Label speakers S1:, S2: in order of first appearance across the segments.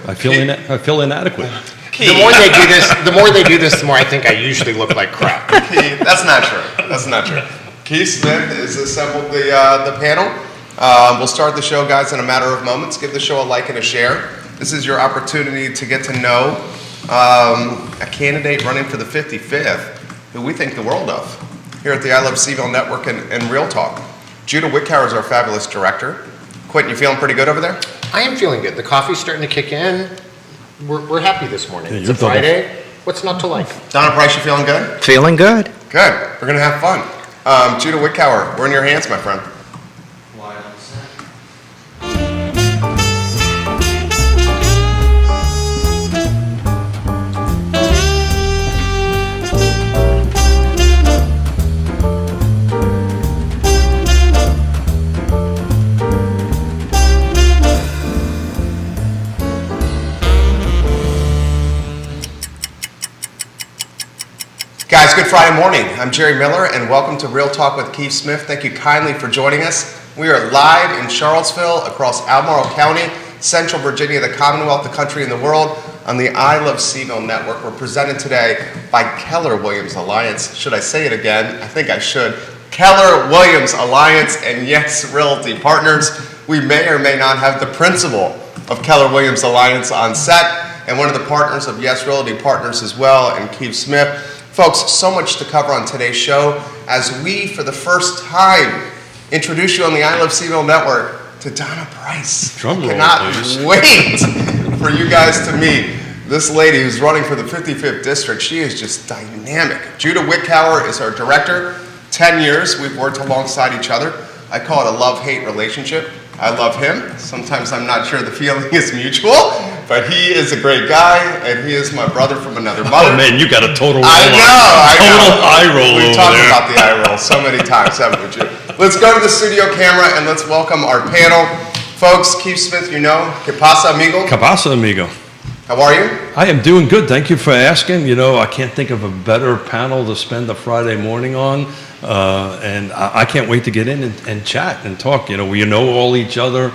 S1: I feel inadequate.
S2: The more they do this, the more I think I usually look like crap.
S3: Keith, that's not true. That's not true. Keith Smith has assembled the panel. We'll start the show, guys, in a matter of moments. Give the show a like and a share. This is your opportunity to get to know a candidate running for the 55th who we think the world of here at the I Love CVille Network and Real Talk. Judah Wickower is our fabulous director. Quentin, you feeling pretty good over there?
S2: I am feeling good. The coffee's starting to kick in. We're happy this morning.
S1: Yeah,
S2: it's a Friday. What's not to like?
S3: Donna Price, you feeling good?
S4: Feeling good.
S3: Good. We're going to have fun. Judah Wickower, we're in your hands, my friend. Guys, good Friday morning. I'm Jerry Miller, and welcome to Real Talk with Keith Smith. Thank you kindly for joining us. We are live in Charlottesville, across Albemarle County, Central Virginia, the Commonwealth, the country, and the world, on the I Love CVille Network. We're presented today by Keller Williams Alliance. Should I say it again? I think I should. Keller Williams Alliance and Yes Realty Partners. We may or may not have the principal of Keller Williams Alliance on set, and one of the partners of Yes Realty Partners as well, and Keith Smith. Folks, so much to cover on today's show as we, for the first time, introduce you on the I Love CVille Network to Donna Price.
S1: Drum roll,
S3: Cannot
S1: please.
S3: wait for you guys to meet this lady who's running for the 55th District. She is just dynamic. Judah Wickower is our director. 10 years we've worked alongside each other. I call it a love-hate relationship. I love him. Sometimes I'm not sure the feeling is mutual, but he is a great guy, and he is my brother from another mother.
S1: Oh man, you got a total
S3: I know.
S1: total eye roll
S3: We've
S1: over
S3: talked
S1: there.
S3: about the eye roll so many times, haven't we, Judah? Let's go to the studio camera and let's welcome our panel. Folks, Keith Smith, you know, que pasa, amigo?
S1: Cabasa, amigo.
S3: How are you?
S1: I am doing good. Thank you for asking. You know, I can't think of a better panel to spend a Friday morning on. And I can't wait to get in and chat and talk. You know, we know all each other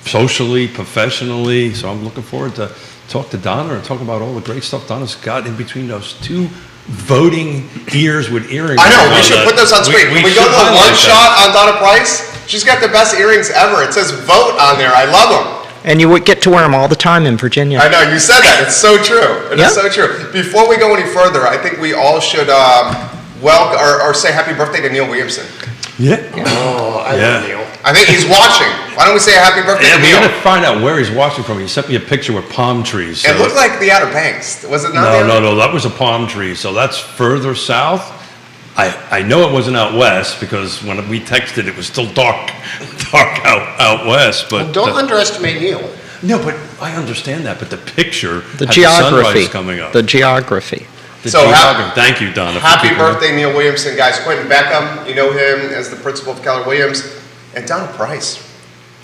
S1: socially, professionally. So I'm looking forward to talk to Donna and talk about all the great stuff Donna's got in between those two voting ears with earrings.
S3: I know, we should put those on screen. Can we go to the
S1: should
S3: one
S1: highlight
S3: shot on Donna Price? She's got the best earrings ever. It says vote on there. I love them.
S4: And you would get to wear them all the time in Virginia.
S3: I know, you said that. It's so true. It is
S4: Yep.
S3: so true. Before we go any further, I think we all should welcome or say happy birthday to Neil Williamson.
S1: Yeah.
S2: Oh, I
S1: Yeah.
S2: love Neil.
S3: I think he's watching. Why don't we say a happy birthday
S1: Yeah,
S3: to
S1: we're
S3: Neil?
S1: gonna find out where he's watching from. He sent me a picture with palm trees.
S3: It looked like the Outer Banks. Was it not?
S1: No, that was a palm tree. So that's further south. I know it wasn't out west because when we texted, it was still dark out west. But
S2: Well, don't underestimate Neil.
S1: no, but I understand that. But the picture,
S4: The
S1: had
S4: geography.
S1: the sunrise coming up.
S4: The geography.
S1: The
S3: So
S1: geography. Thank you, Donna. for
S3: Happy
S1: keeping me-
S3: birthday, Neil Williamson, guys. Quentin Beckham, you know him as the principal of Keller Williams. And Donna Price,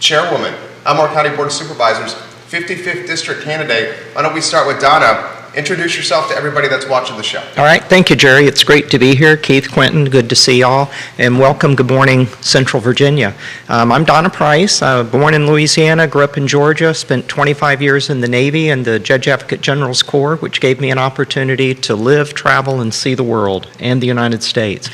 S3: chairwoman, Albemarle County Board of Supervisors, 55th District candidate. Why don't we start with Donna? Introduce yourself to everybody that's watching the show.
S4: All right, thank you, Jerry. It's great to be here. Keith, Quentin, good to see y'all. And welcome, good morning, Central Virginia. I'm Donna Price, born in Louisiana, grew up in Georgia, spent 25 years in the Navy and the Judge Advocate General's Corps, which gave me an opportunity to live, travel, and see the world and the United States.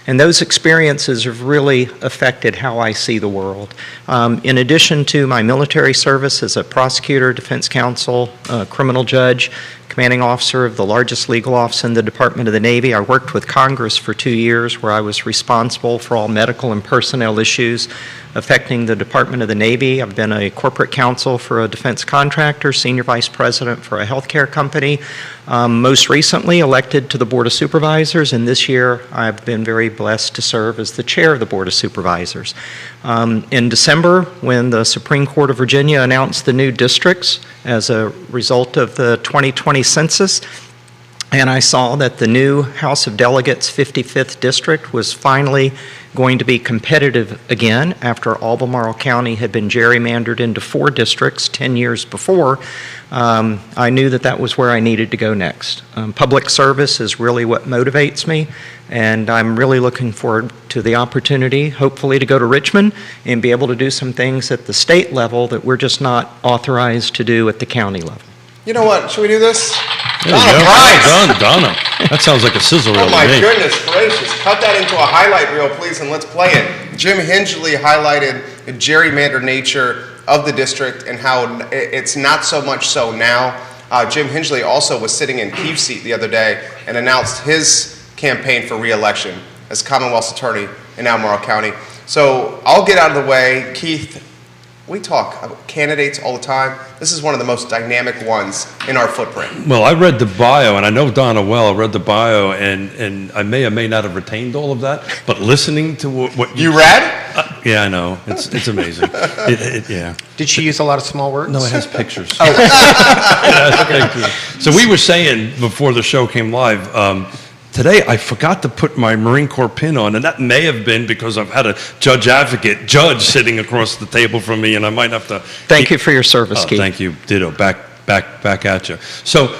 S4: And those experiences have really affected how I see the world. In addition to my military service as a prosecutor, defense counsel, criminal judge, commanding officer of the largest legal office in the Department of the Navy, I worked with Congress for 2 years where I was responsible for all medical and personnel issues affecting the Department of the Navy. I've been a corporate counsel for a defense contractor, senior vice president for a healthcare company. Most recently elected to the Board of Supervisors, and this year I've been very blessed to serve as the chair of the Board of Supervisors. In December, when the Supreme Court of Virginia announced the new districts as a result of the 2020 census, and I saw that the new House of Delegates 55th District was finally going to be competitive again after Albemarle County had been gerrymandered into 4 districts 10 years before. I knew that that was where I needed to go next. Public service is really what motivates me, and I'm really looking forward to the opportunity, hopefully, to go to Richmond and be able to do some things at the state level that we're just not authorized to do at the county level.
S3: You know what? Should we do this?
S1: There you
S3: Donna
S1: go.
S3: Price.
S1: Well done, Donna. That sounds like a sizzle reel
S3: Oh my
S1: to me.
S3: goodness gracious. Cut that into a highlight reel, please, and let's play it. Jim Hingley highlighted the gerrymandered nature of the district and how it's not so much so now. Jim Hingley also was sitting in Keith's seat the other day and announced his campaign for re-election as Commonwealth's attorney in Albemarle County. So I'll get out of the way. Keith, we talk about candidates all the time. This is one of the most dynamic ones in our footprint.
S1: Well, I read the bio, and I know Donna well. I read the bio, and I may or may not have retained all of that, but listening to what
S3: You read?
S1: yeah, I know. It's amazing. Yeah.
S2: Did she use a lot of small words?
S1: No, it has pictures. Oh. It has pictures. So we were saying before the show came live, today I forgot to put my Marine Corps pin on, and that may have been because I've had a judge sitting across the table from me, and I might have to.
S4: Thank you for your service, Keith.
S1: Thank you. Ditto. Back at you. So,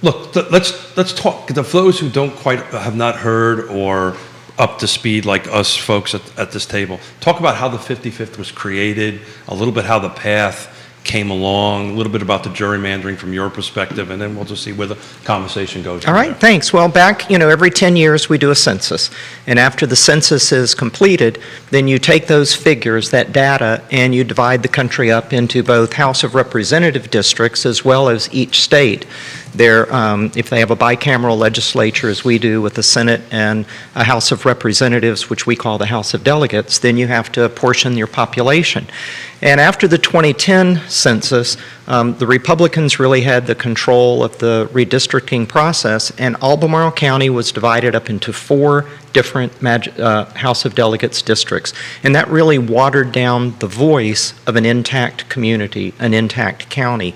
S1: look, let's talk. The those who don't quite have not heard or up to speed like us folks at this table, talk about how the 55th was created, a little bit how the path came along, a little bit about the gerrymandering from your perspective, and then we'll just see where the conversation goes.
S4: All right, thanks. Well, back, every 10 years we do a census. And after the census is completed, then you take those figures, that data, and you divide the country up into both House of Representative districts as well as each state. If they have a bicameral legislature, as we do with the Senate and a House of Representatives, which we call the House of Delegates, then you have to apportion your population. And after the 2010 census, the Republicans really had the control of the redistricting process, and Albemarle County was divided up into 4 different House of Delegates districts. And that really watered down the voice of an intact community, an intact county.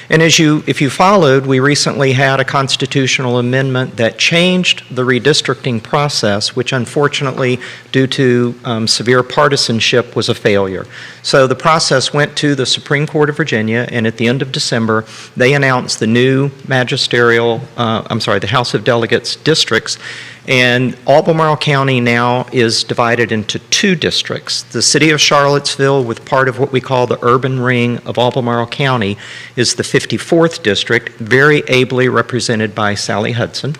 S4: And if you followed, we recently had a constitutional amendment that changed the redistricting process, which unfortunately, due to severe partisanship, was a failure. So the process went to the Supreme Court of Virginia, and at the end of December, they announced the new the House of Delegates districts. And Albemarle County now is divided into 2 districts. The city of Charlottesville, with part of what we call the urban ring of Albemarle County, is the 54th district, very ably represented by Sally Hudson.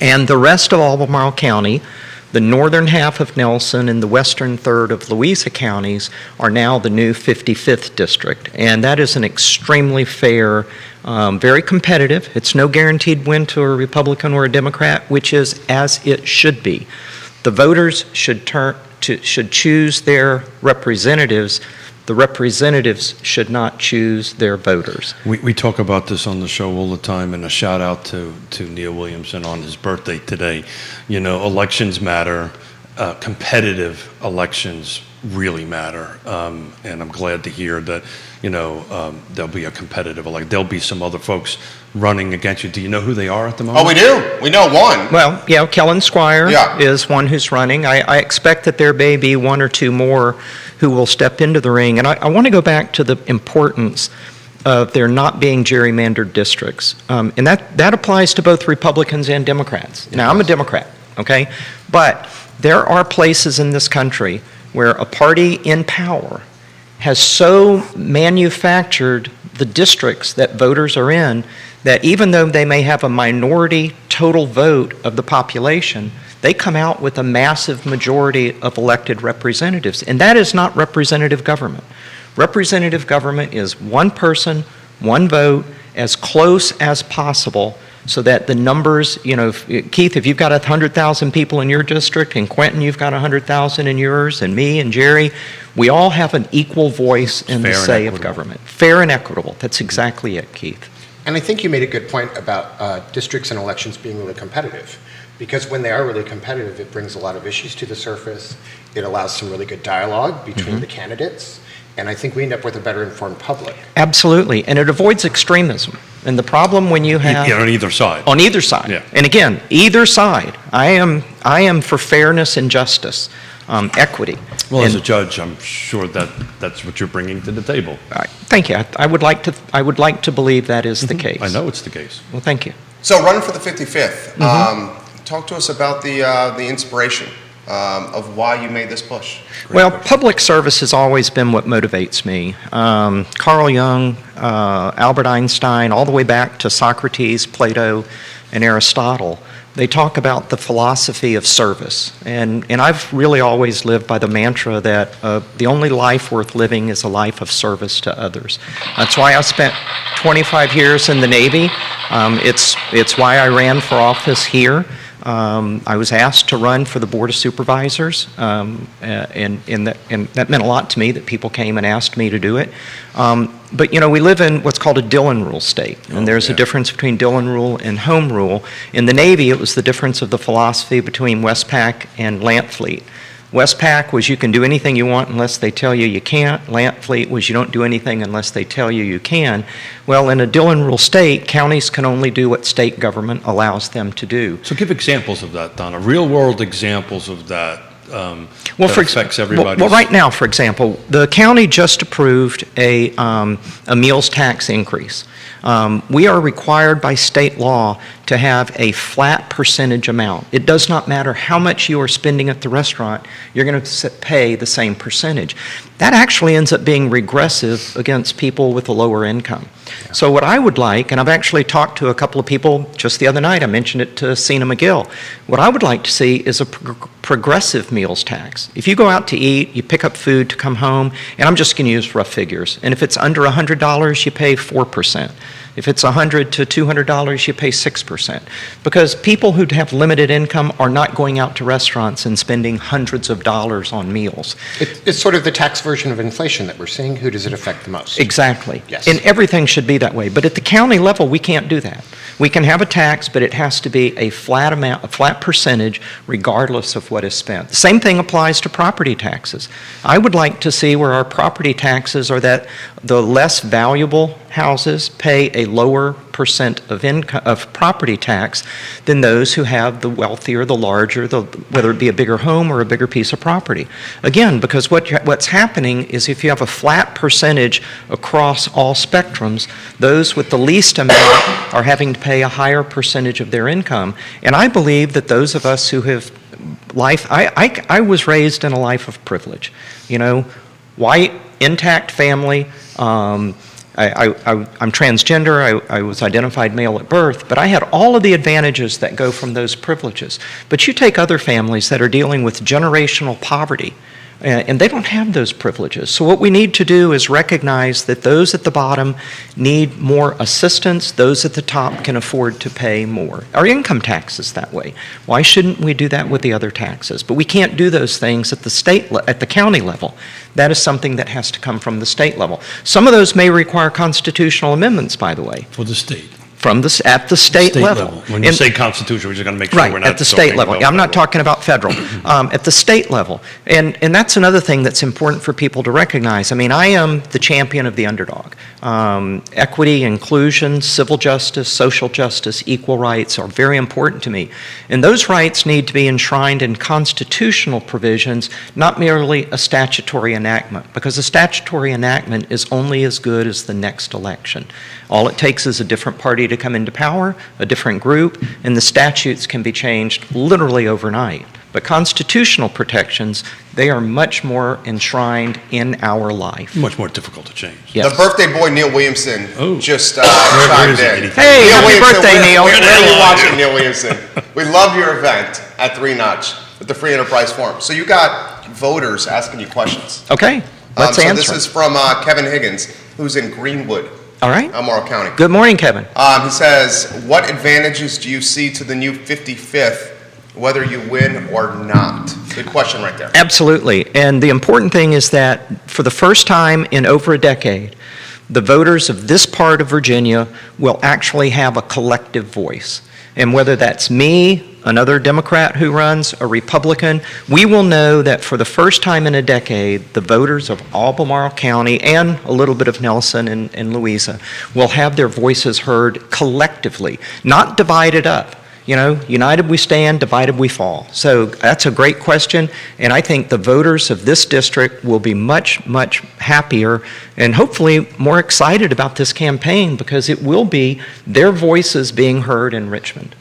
S4: And the rest of Albemarle County, the northern half of Nelson and the western third of Louisa counties, are now the new 55th district. And that is an extremely fair, very competitive. It's no guaranteed win to a Republican or a Democrat, which is as it should be. The voters should choose their representatives. The representatives should not choose their voters.
S1: We talk about this on the show all the time, and a shout out to Neil Williamson on his birthday today. Elections matter. Competitive elections really matter, and I'm glad to hear that there'll be a competitive election. There'll be some other folks running against you. Do you know who they are at the moment?
S3: Oh, we do. We know one.
S4: Well, Kellen Squire is one who's running. I expect that there may be 1 or 2 more who will step into the ring. And I want to go back to the importance of there not being gerrymandered districts. And that applies to both Republicans and Democrats. Now, I'm a Democrat, okay? But there are places in this country where a party in power has so manufactured the districts that voters are in that even though they may have a minority total vote of the population, they come out with a massive majority of elected representatives. And that is not representative government. Representative government is one person, one vote, as close as possible, so that the numbers, Keith, if you've got 100,000 people in your district, and Quentin, you've got 100,000 in yours, and me and Jerry, we all have an equal voice in the say of government. Fair and equitable. That's exactly it, Keith.
S2: And I think you made a good point about districts and elections being really competitive. Because when they are really competitive, it brings a lot of issues to the surface. It allows some really good dialogue between the candidates. And I think we end up with a better informed public.
S4: Absolutely. And it avoids extremism. And the problem when you have...
S1: On either side.
S4: On either side.
S1: Yeah.
S4: And again, either side. I am for fairness and justice, equity.
S1: Well, as a
S4: And-
S1: judge, I'm sure that that's what you're bringing to the table.
S4: All right, thank you. I would like to believe that is the case.
S1: I know it's the case.
S4: Well, thank you.
S3: So running for the 55th, talk to us about the inspiration of why you made this push.
S4: Well, public service has always been what motivates me. Carl Jung, Albert Einstein, all the way back to Socrates, Plato, and Aristotle, they talk about the philosophy of service. And I've really always lived by the mantra that the only life worth living is a life of service to others. That's why I spent 25 years in the Navy. It's why I ran for office here. I was asked to run for the Board of Supervisors, and that meant a lot to me that people came and asked me to do it. But, you know, we live in what's called a Dillon Rule state, and there's a difference between Dillon Rule and Home Rule. In the Navy, it was the difference of the philosophy between Westpac and Lant Fleet. Westpac was you can do anything you want unless they tell you you can't. Lant Fleet was you don't do anything unless they tell you you can. Well, in a Dillon Rule state, counties can only do what state government allows them to do.
S1: So give examples of that, Donna, real-world examples of that
S4: Well,
S1: that affects everybody.
S4: Well, right now, for example, the county just approved a meals tax increase. We are required by state law to have a flat percentage amount. It does not matter how much you are spending at the restaurant, you're going to pay the same percentage. That actually ends up being regressive against people with a lower income. So what I would like, and I've actually talked to a couple of people just the other night, I mentioned it to Sina McGill, what I would like to see is a progressive meals tax. If you go out to eat, you pick up food to come home, and I'm just going to use rough figures, and if it's under $100, you pay 4%. If it's $100 to $200, you pay 6%. Because people who have limited income are not going out to restaurants and spending hundreds of dollars on meals.
S2: It's sort of the tax version of inflation that we're seeing. Who does it affect the most?
S4: Exactly.
S2: Yes.
S4: And everything should be that way. But at the county level, we can't do that. We can have a tax, but it has to be a flat amount, a flat percentage, regardless of what is spent. The same thing applies to property taxes. I would like to see where our property taxes are that the less valuable houses pay a lower percent of income of property tax than those who have the wealthier, the larger, whether it be a bigger home or a bigger piece of property. Again, because what's happening is if you have a flat percentage across all spectrums, those with the least amount are having to pay a higher percentage of their income. And I believe that those of us who have I was raised in a life of privilege. You know, white, intact family. I'm transgender, I was identified male at birth, but I had all of the advantages that go from those privileges. But you take other families that are dealing with generational poverty, and they don't have those privileges. So what we need to do is recognize that those at the bottom need more assistance, those at the top can afford to pay more. Our income tax is that way. Why shouldn't we do that with the other taxes? But we can't do those things at the county level. That is something that has to come from the state level. Some of those may require constitutional amendments, by the way,
S1: For the state.
S4: at the state level.
S1: When you
S4: And-
S1: say constitution, we're just going to make sure
S4: Right,
S1: we're not
S4: at the state
S1: talking
S4: level.
S1: about
S4: I'm not
S1: federal.
S4: talking about federal. At the state level. And that's another thing that's important for people to recognize. I mean, I am the champion of the underdog. Equity, inclusion, civil justice, social justice, equal rights are very important to me. And those rights need to be enshrined in constitutional provisions, not merely a statutory enactment, because a statutory enactment is only as good as the next election. All it takes is a different party to come into power, a different group, and the statutes can be changed literally overnight. But constitutional protections, they are much more enshrined in our life.
S1: Much more difficult to change.
S4: Yes.
S3: The birthday boy, Neil Williamson,
S1: Oh.
S3: just
S1: where
S3: chimed
S1: is he?
S3: in.
S4: Hey,
S3: Neil
S4: happy
S3: Williamson,
S4: birthday,
S3: where-
S4: Neil.
S3: Where are you watching, Neil Williamson? We love your event at Three Notch with the Free Enterprise Forum. So you got voters asking you questions.
S4: Okay, let's
S3: so
S4: answer.
S3: this is from Kevin Higgins, who's in Greenwood,
S4: All right.
S3: Albemarle County.
S4: Good morning, Kevin.
S3: He says, what advantages do you see to the new 55th, whether you win or not? Good question right there.
S4: Absolutely. And the important thing is that for the first time in over a decade, the voters of this part of Virginia will actually have a collective voice. And whether that's me, another Democrat who runs, a Republican, we will know that for the first time in a decade, the voters of Albemarle County and a little bit of Nelson and Louisa will have their voices heard collectively, not divided up. You know, united we stand, divided we fall. So that's a great question, and I think the voters of this district will be much, much happier and hopefully more excited about this campaign because it will be their voices being heard in Richmond.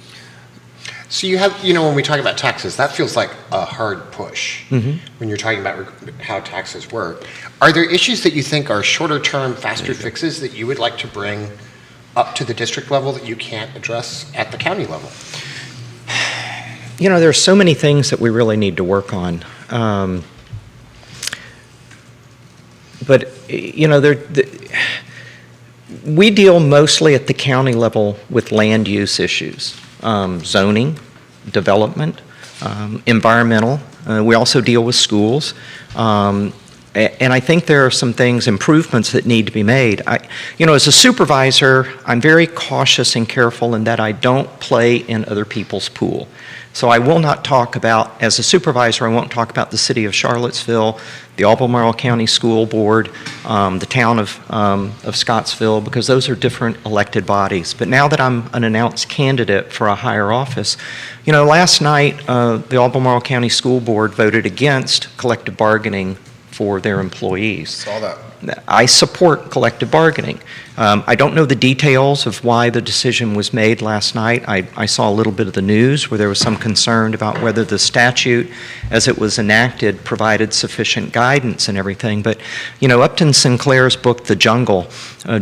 S2: So you have, when we talk about taxes, that feels like a hard push when you're talking about how taxes work. Are there issues that you think are shorter term, faster fixes that you would like to bring up to the district level that you can't address at the county level?
S4: You know, there's so many things that we really need to work on. But, you know, we deal mostly at the county level with land use issues, zoning, development, environmental. We also deal with schools. And I think there are some things, improvements that need to be made. As a supervisor, I'm very cautious and careful in that I don't play in other people's pool. So I will not talk about, as a supervisor, I won't talk about the city of Charlottesville, the Albemarle County School Board, the town of Scottsville, because those are different elected bodies. But now that I'm an announced candidate for a higher office, last night the Albemarle County School Board voted against collective bargaining for their employees.
S3: Saw that.
S4: I support collective bargaining. I don't know the details of why the decision was made last night. I saw a little bit of the news where there was some concern about whether the statute, as it was enacted, provided sufficient guidance and everything. But, Upton Sinclair's book, The Jungle,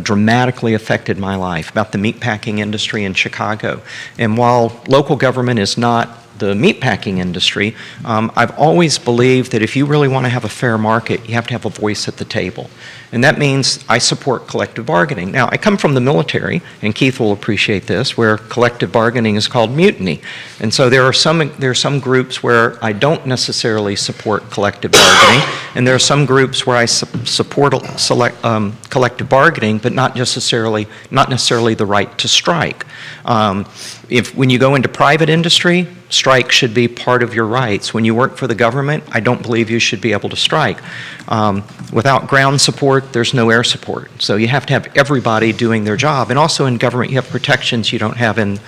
S4: dramatically affected my life about the meatpacking industry in Chicago. And while local government is not the meatpacking industry, I've always believed that if you really want to have a fair market, you have to have a voice at the table. And that means I support collective bargaining. Now, I come from the military, and Keith will appreciate this, where collective bargaining is called mutiny. And so there are some groups where I don't necessarily support collective bargaining, and there are some groups where I support collective bargaining, but not necessarily the right to strike. When you go into private industry, strike should be part of your rights. When you work for the government, I don't believe you should be able to strike. Without ground support, there's no air support. So you have to have everybody doing their job. And also in government, you have protections you don't have in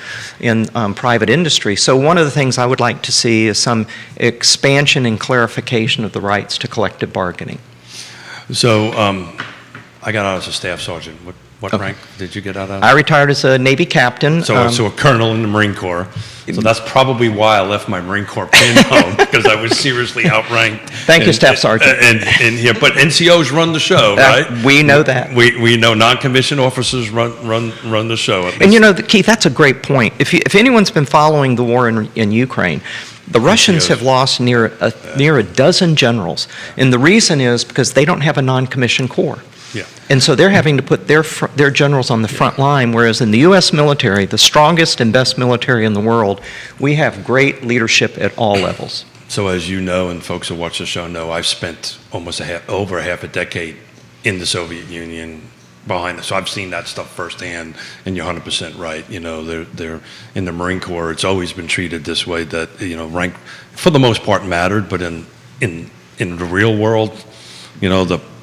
S4: private industry. So one of the things I would like to see is some expansion and clarification of the rights to collective bargaining.
S1: So I got out as a staff sergeant. What rank did you get out of?
S4: I retired as a Navy captain.
S1: So a colonel in the Marine Corps. So that's probably why I left my Marine Corps pin home, because I was seriously outranked.
S4: Thank you, Staff Sergeant.
S1: And here, but NCOs run the show, right?
S4: We know that.
S1: We know non-commissioned officers run the show.
S4: And Keith, that's a great point. If anyone's been following the war in Ukraine, the Russians have lost near a dozen generals, and the reason is because they don't have a non-commissioned corps.
S1: Yeah.
S4: And so they're having to put their generals on the front line, whereas in the U.S. military, the strongest and best military in the world, we have great leadership at all levels.
S1: So as you know, and folks who watch the show know, I've spent almost over half a decade in the Soviet Union behind us. So I've seen that stuff firsthand, and you're 100% right. They're in the Marine Corps, it's always been treated this way, that, rank, for the most part, mattered, but in the real world,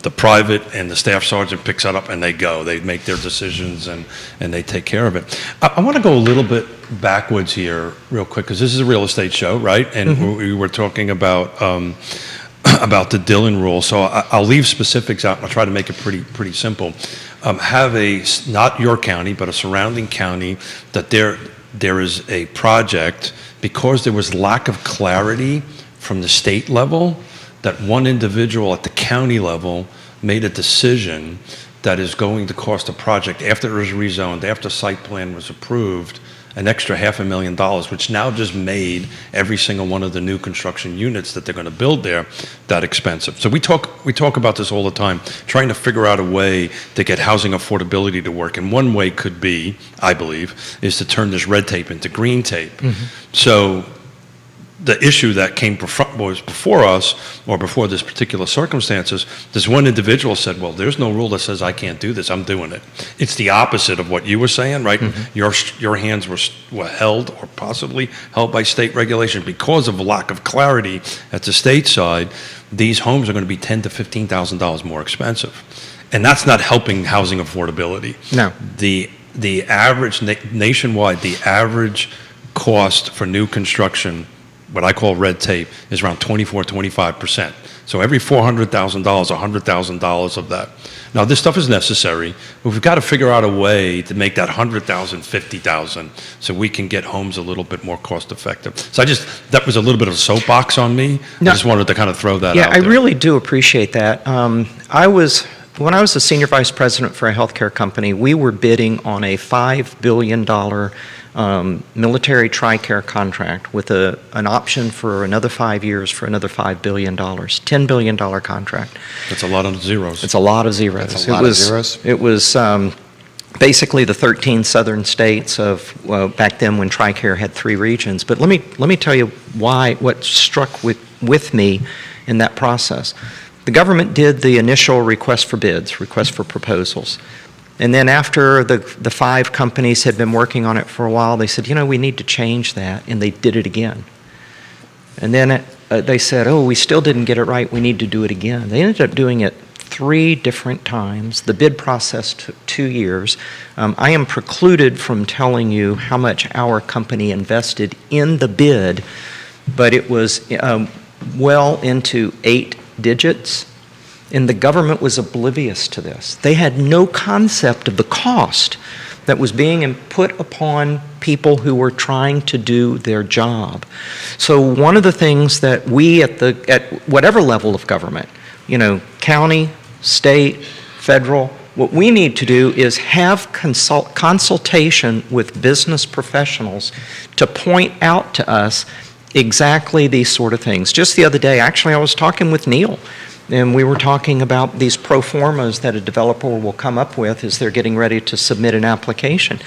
S1: the private and the staff sergeant picks that up and they go. They make their decisions and they take care of it. I want to go a little bit backwards here real quick, because this is a real estate show, right? And we were talking about the Dillon rule. So I'll leave specifics out and I'll try to make it pretty simple. Have not your county, but a surrounding county, that there is a project, because there was lack of clarity from the state level, that one individual at the county level made a decision that is going to cost a project, after it was rezoned, after site plan was approved, an extra $500,000, which now just made every single one of the new construction units that they're going to build there that expensive. So we talk about this all the time, trying to figure out a way to get housing affordability to work. And one way could be, I believe, is to turn this red tape into green tape. So the issue that was before us, or before this particular circumstances, this one individual said, well, there's no rule that says I can't do this, I'm doing it. It's the opposite of what you were saying, right? Your hands were held, or possibly held by state regulation because of a lack of clarity at the state side. These homes are going to be $10,000 to $15,000 more expensive. And that's not helping housing affordability.
S4: No.
S1: The average, nationwide, the average cost for new construction, what I call red tape, is around 25%. So every $400,000, $100,000 of that. Now, this stuff is necessary, but we've got to figure out a way to make that $100,000, $50,000, so we can get homes a little bit more cost effective. So that was a little bit of a soapbox on me.
S4: No.
S1: I just wanted to kind of throw that out
S4: Yeah,
S1: there.
S4: I really do appreciate that. When I was the senior vice president for a healthcare company, we were bidding on a $5 billion military TRICARE contract with an option for another 5 years for another $5 billion, $10 billion contract.
S1: That's a lot of zeros.
S4: It's a lot of zeros.
S2: That's a lot of zeros.
S4: It was basically the 13 southern states of, well, back then when TRICARE had 3 regions. But let me tell you what struck with me in that process. The government did the initial request for bids, request for proposals. And then after the 5 companies had been working on it for a while, they said, we need to change that, and they did it again. And then they said, we still didn't get it right, we need to do it again. They ended up doing it 3 different times. The bid process took 2 years. I am precluded from telling you how much our company invested in the bid, but it was well into 8 digits, and the government was oblivious to this. They had no concept of the cost that was being put upon people who were trying to do their job. So one of the things that we at whatever level of government, county, state, federal, what we need to do is have consultation with business professionals to point out to us exactly these sort of things. Just the other day, actually, I was talking with Neil, and we were talking about these pro formas that a developer will come up with as they're getting ready to submit an application.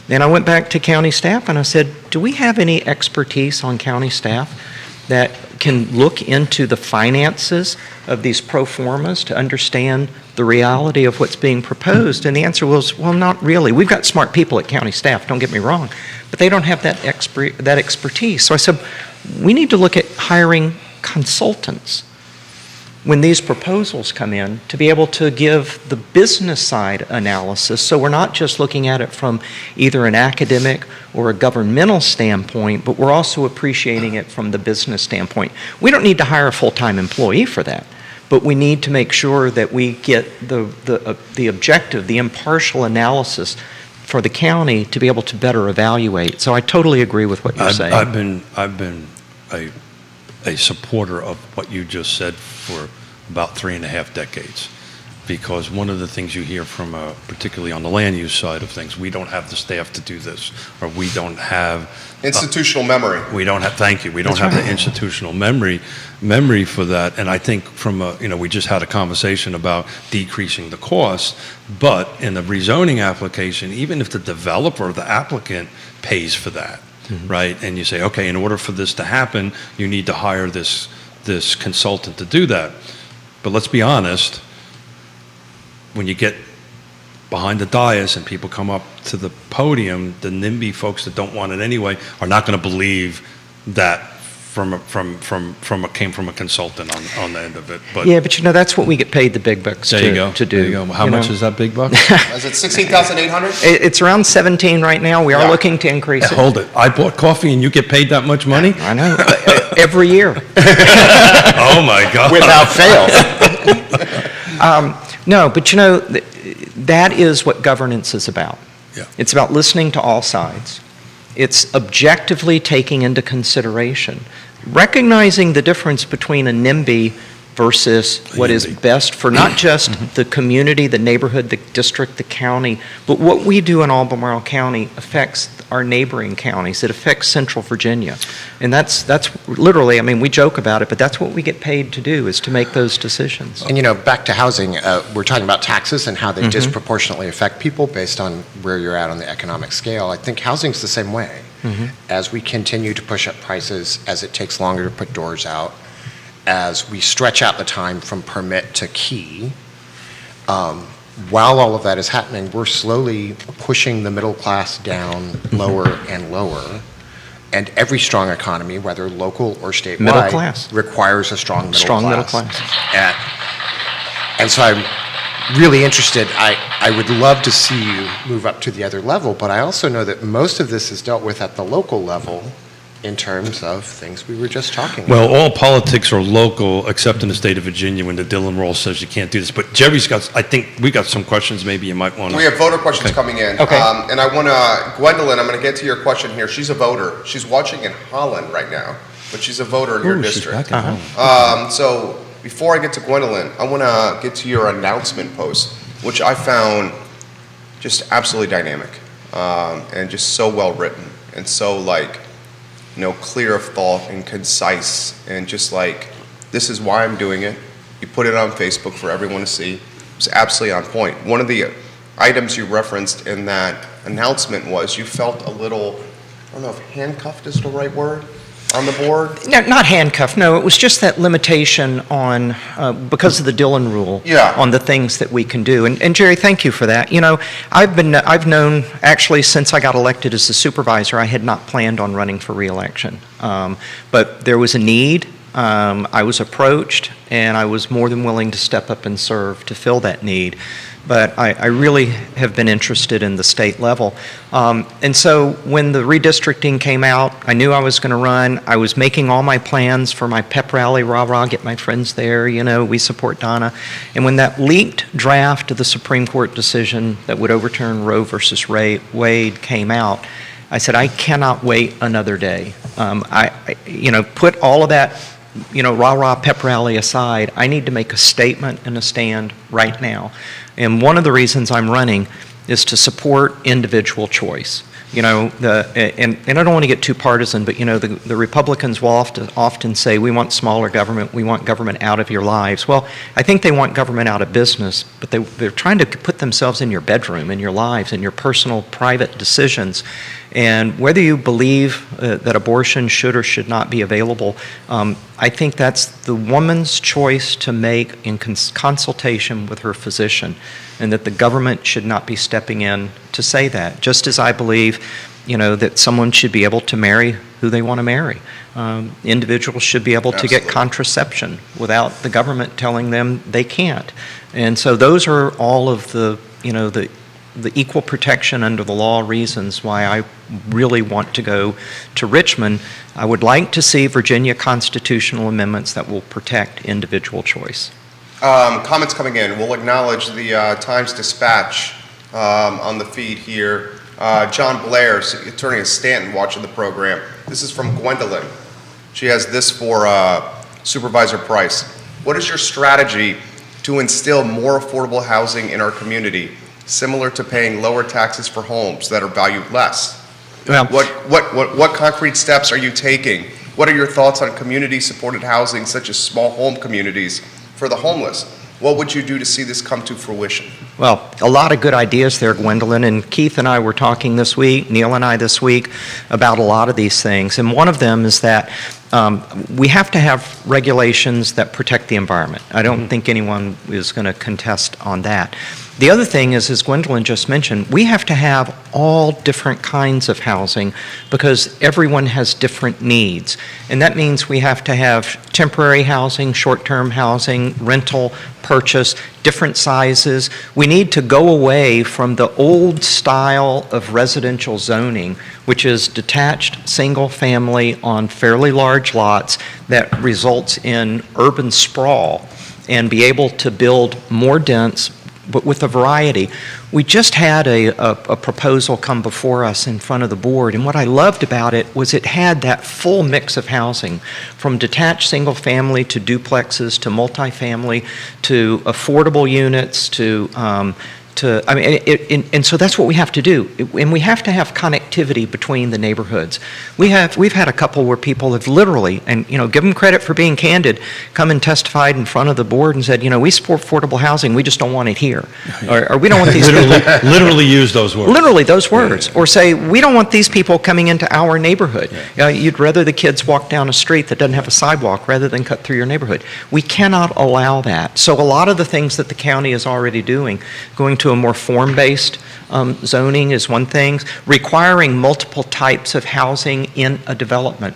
S4: And I went back to county staff and I said, do we have any expertise on county staff that can look into the finances of these pro formas to understand the reality of what's being proposed? And the answer was, well, not really. We've got smart people at county staff, don't get me wrong, but they don't have that expertise. So I said, we need to look at hiring consultants when these proposals come in to be able to give the business side analysis, so we're not just looking at it from either an academic or a governmental standpoint, but we're also appreciating it from the business standpoint. We don't need to hire a full-time employee for that, but we need to make sure that we get the objective, the impartial analysis for the county to be able to better evaluate. So I totally agree with what you're saying.
S1: I've been a supporter of what you just said for about 3.5 decades, because one of the things you hear from, particularly on the land use side of things, we don't have the staff to do this, or we don't have
S3: Institutional memory.
S1: we don't have, thank you, we don't have the institutional memory for that. And I think we just had a conversation about decreasing the cost, but in the rezoning application, even if the developer or the applicant pays for that, right? And you say, okay, in order for this to happen, you need to hire this consultant to do that. But let's be honest, when you get behind the dais and people come up to the podium, the NIMBY folks that don't want it anyway are not going to believe that came from a consultant on the end of it. But
S4: Yeah, but that's what we get paid the big bucks
S1: there you go.
S4: to do.
S1: There you go. How much is that big buck?
S3: Is it 16,800?
S4: It's around 17 right now. We are
S3: Yeah.
S4: looking to increase it.
S1: Hold it. I bought coffee and you get paid that much money?
S4: I know. Every year.
S1: Oh my God.
S2: Without fail.
S4: No, but that is what governance is about.
S1: Yeah.
S4: It's about listening to all sides. It's objectively taking into consideration, recognizing the difference between a NIMBY versus what is
S1: NIMBY.
S4: best for not just the community, the neighborhood, the district, the county, but what we do in Albemarle County affects our neighboring counties. It affects Central Virginia. And that's literally, we joke about it, but that's what we get paid to do, is to make those decisions.
S2: And back to housing, we're talking about taxes and how they disproportionately affect people based on where you're at on the economic scale. I think housing's the same way. as we continue to push up prices, as it takes longer to put doors out, as we stretch out the time from permit to key, while all of that is happening, we're slowly pushing the middle class down lower and lower. And every strong economy, whether local or statewide,
S4: Middle class.
S2: requires a strong middle
S4: Strong middle
S2: class.
S4: class.
S2: And so I'm really interested. I would love to see you move up to the other level, but I also know that most of this is dealt with at the local level in terms of things we were just talking about.
S1: Well, all politics are local, except in the state of Virginia when the Dillon Rule says you can't do this. But Jerry's got, I think we got some questions maybe you might want to.
S3: We have voter questions
S1: Okay.
S3: coming in.
S4: Okay.
S3: And I want to, Gwendolyn, I'm going to get to your question here. She's a voter. She's watching in Holland right now, but she's a voter in your
S1: Ooh, she's
S3: district.
S1: back at home.
S3: So before I get to Gwendolyn, I want to get to your announcement post, which I found just absolutely dynamic and just so well written and so clear of thought and concise and just this is why I'm doing it. You put it on Facebook for everyone to see. It was absolutely on point. One of the items you referenced in that announcement was you felt a little, I don't know if handcuffed is the right word, on the board.
S4: No, not handcuffed, no, it was just that limitation on, because of the Dillon Rule.
S3: Yeah.
S4: On the things that we can do. And Jerry, thank you for that. You know, I've known, actually, since I got elected as the supervisor, I had not planned on running for reelection. But there was a need, I was approached, and I was more than willing to step up and serve to fill that need. But I really have been interested in the state level. And so when the redistricting came out, I knew I was going to run. I was making all my plans for my pep rally, rah-rah, get my friends there, we support Donna. And when that leaked draft of the Supreme Court decision that would overturn Roe versus Wade came out, I said, I cannot wait another day. Put all of that rah-rah pep rally aside, I need to make a statement and a stand right now. And one of the reasons I'm running is to support individual choice. And I don't want to get too partisan, but the Republicans will often say, we want smaller government, we want government out of your lives. Well, I think they want government out of business, but they're trying to put themselves in your bedroom, in your lives, in your personal, private decisions. And whether you believe that abortion should or should not be available, I think that's the woman's choice to make in consultation with her physician, and that the government should not be stepping in to say that. Just as I believe, that someone should be able to marry who they want to marry. Individuals should be able to get contraception without the government telling them they can't. And so those are all of the equal protection under the law reasons why I really want to go to Richmond. I would like to see Virginia constitutional amendments that will protect individual choice.
S3: Comments coming in. We'll acknowledge the Times-Dispatch on the feed here. John Blair, attorney at Stanton, watching the program. This is from Gwendolyn. She has this for Supervisor Price. What is your strategy to instill more affordable housing in our community, similar to paying lower taxes for homes that are valued less?
S4: Well,
S3: What concrete steps are you taking? What are your thoughts on community-supported housing, such as small home communities for the homeless? What would you do to see this come to fruition?
S4: Well, a lot of good ideas there, Gwendolyn, and Keith and I were talking this week, Neil and I this week, about a lot of these things. And one of them is that we have to have regulations that protect the environment. I don't think anyone is going to contest on that. The other thing is, as Gwendolyn just mentioned, we have to have all different kinds of housing because everyone has different needs. And that means we have to have temporary housing, short-term housing, rental, purchase, different sizes. We need to go away from the old style of residential zoning, which is detached single-family on fairly large lots that results in urban sprawl, and be able to build more dense, but with a variety. We just had a proposal come before us in front of the board, and what I loved about it was it had that full mix of housing, from detached single family to duplexes to multifamily to affordable units to I mean, and so that's what we have to do. And we have to have connectivity between the neighborhoods. We've had a couple where people have literally, and, give them credit for being candid, come and testified in front of the board and said, we support affordable housing, we just don't want it here. Or we don't want these people.
S1: Literally use those words.
S4: Literally those words. Or say, we don't want these people coming into our neighborhood. You'd rather the kids walk down a street that doesn't have a sidewalk rather than cut through your neighborhood. We cannot allow that. So a lot of the things that the county is already doing, going to a more form-based zoning is one thing, requiring multiple types of housing in a development.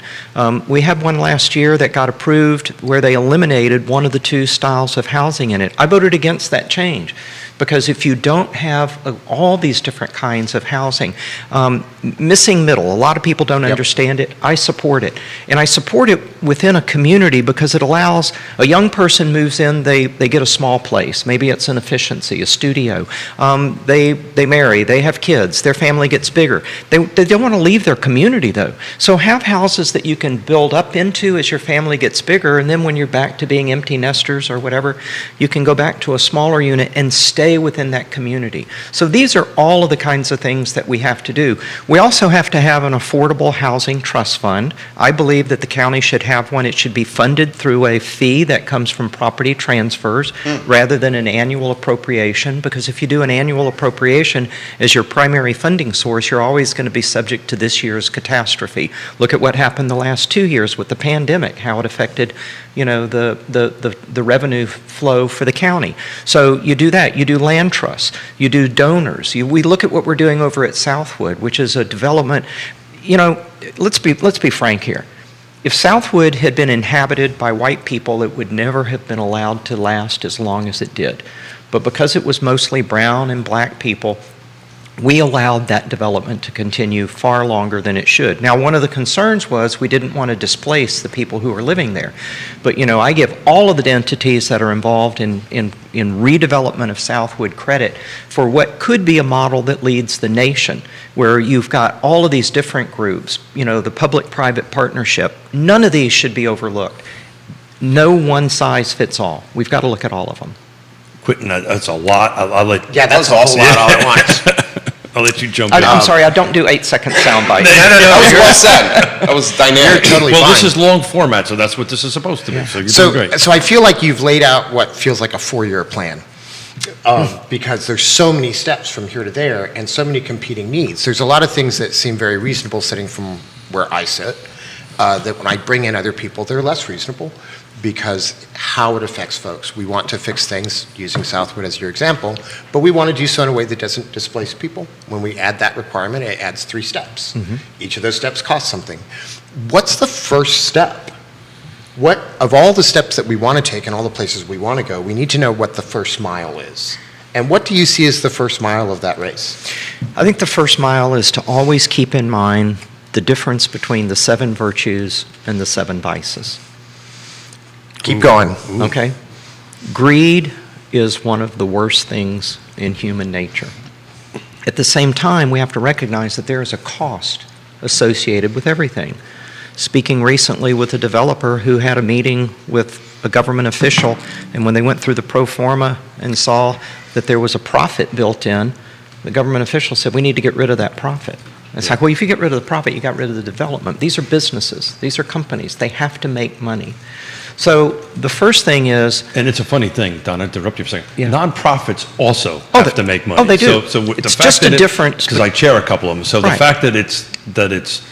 S4: We had one last year that got approved where they eliminated one of the two styles of housing in it. I voted against that change because if you don't have all these different kinds of housing, missing middle, a lot of people don't understand it. I support it. And I support it within a community because it allows a young person moves in, they get a small place. Maybe it's an efficiency, a studio. They marry, they have kids, their family gets bigger. They don't want to leave their community though. So have houses that you can build up into as your family gets bigger, and then when you're back to being empty nesters or whatever, you can go back to a smaller unit and stay within that community. So these are all of the kinds of things that we have to do. We also have to have an affordable housing trust fund. I believe that the county should have one. It should be funded through a fee that comes from property transfers rather than an annual appropriation, because if you do an annual appropriation as your primary funding source, you're always going to be subject to this year's catastrophe. Look at what happened the last 2 years with the pandemic, how it affected the revenue flow for the county. So you do that. You do land trusts. You do donors. We look at what we're doing over at Southwood, which is a development. Let's be frank here. If Southwood had been inhabited by white people, it would never have been allowed to last as long as it did. But because it was mostly brown and black people, we allowed that development to continue far longer than it should. Now, one of the concerns was we didn't want to displace the people who were living there. But, I give all of the entities that are involved in redevelopment of Southwood credit for what could be a model that leads the nation, where you've got all of these different groups, the public-private partnership. None of these should be overlooked. No one size fits all. We've got to look at all of them.
S1: Quentin, that's a lot.
S2: That's a whole lot all at once.
S1: I'll let you jump in.
S4: I'm sorry, I don't do 8-second sound bites.
S3: No, that was well said. That was dynamic.
S2: You're totally
S1: Well,
S2: fine.
S1: this is long format, so that's what this is supposed to be. So you're doing great.
S2: So I feel like you've laid out what feels like a 4-year plan. Because there's so many steps from here to there and so many competing needs. There's a lot of things that seem very reasonable sitting from where I sit, that when I bring in other people, they're less reasonable because how it affects folks. We want to fix things, using Southwood as your example, but we want to do so in a way that doesn't displace people. When we add that requirement, it adds 3 steps. Each of those steps costs something. What's the first step? What, of all the steps that we want to take and all the places we want to go, we need to know what the first mile is. And what do you see as the first mile of that race?
S4: I think the first mile is to always keep in mind the difference between the 7 virtues and the 7 vices.
S2: Keep going.
S4: Okay? Greed is one of the worst things in human nature. At the same time, we have to recognize that there is a cost associated with everything. Speaking recently with a developer who had a meeting with a government official, and when they went through the pro forma and saw that there was a profit built in, the government official said, we need to get rid of that profit. It's like, well, if you get rid of the profit, you got rid of the development. These are businesses. These are companies. They have to make money. So the first thing is...
S1: And it's a funny thing, Don, I interrupt you for a second.
S4: Yeah.
S1: Nonprofits also have to make money.
S4: Oh, they do.
S1: So
S4: It's just a different...
S1: Because I chair a couple of them. So the
S4: Right.
S1: fact that it's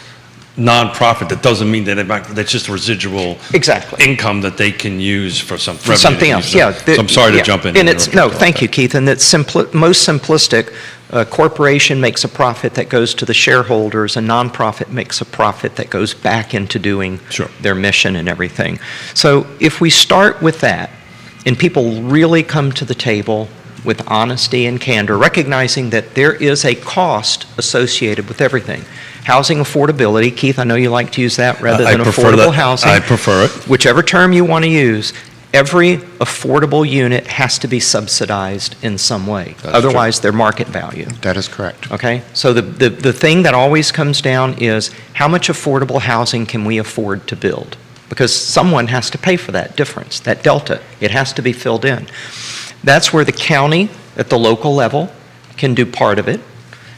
S1: nonprofit, that doesn't mean that that's just residual
S4: Exactly.
S1: income that they can use for some
S4: For something else, yeah.
S1: So I'm sorry to jump in.
S4: And it's, no, thank you, Keith. And it's most simplistic. A corporation makes a profit that goes to the shareholders. A nonprofit makes a profit that goes back into doing
S1: Sure.
S4: their mission and everything. So if we start with that, and people really come to the table with honesty and candor, recognizing that there is a cost associated with everything. Housing affordability, Keith, I know you like to use that rather than affordable housing.
S1: I prefer it.
S4: Whichever term you want to use, every affordable unit has to be subsidized in some way.
S1: That's
S4: Otherwise, they're market value.
S2: That is correct.
S4: Okay? So the thing that always comes down is how much affordable housing can we afford to build? Because someone has to pay for that difference, that delta. It has to be filled in. That's where the county at the local level can do part of it.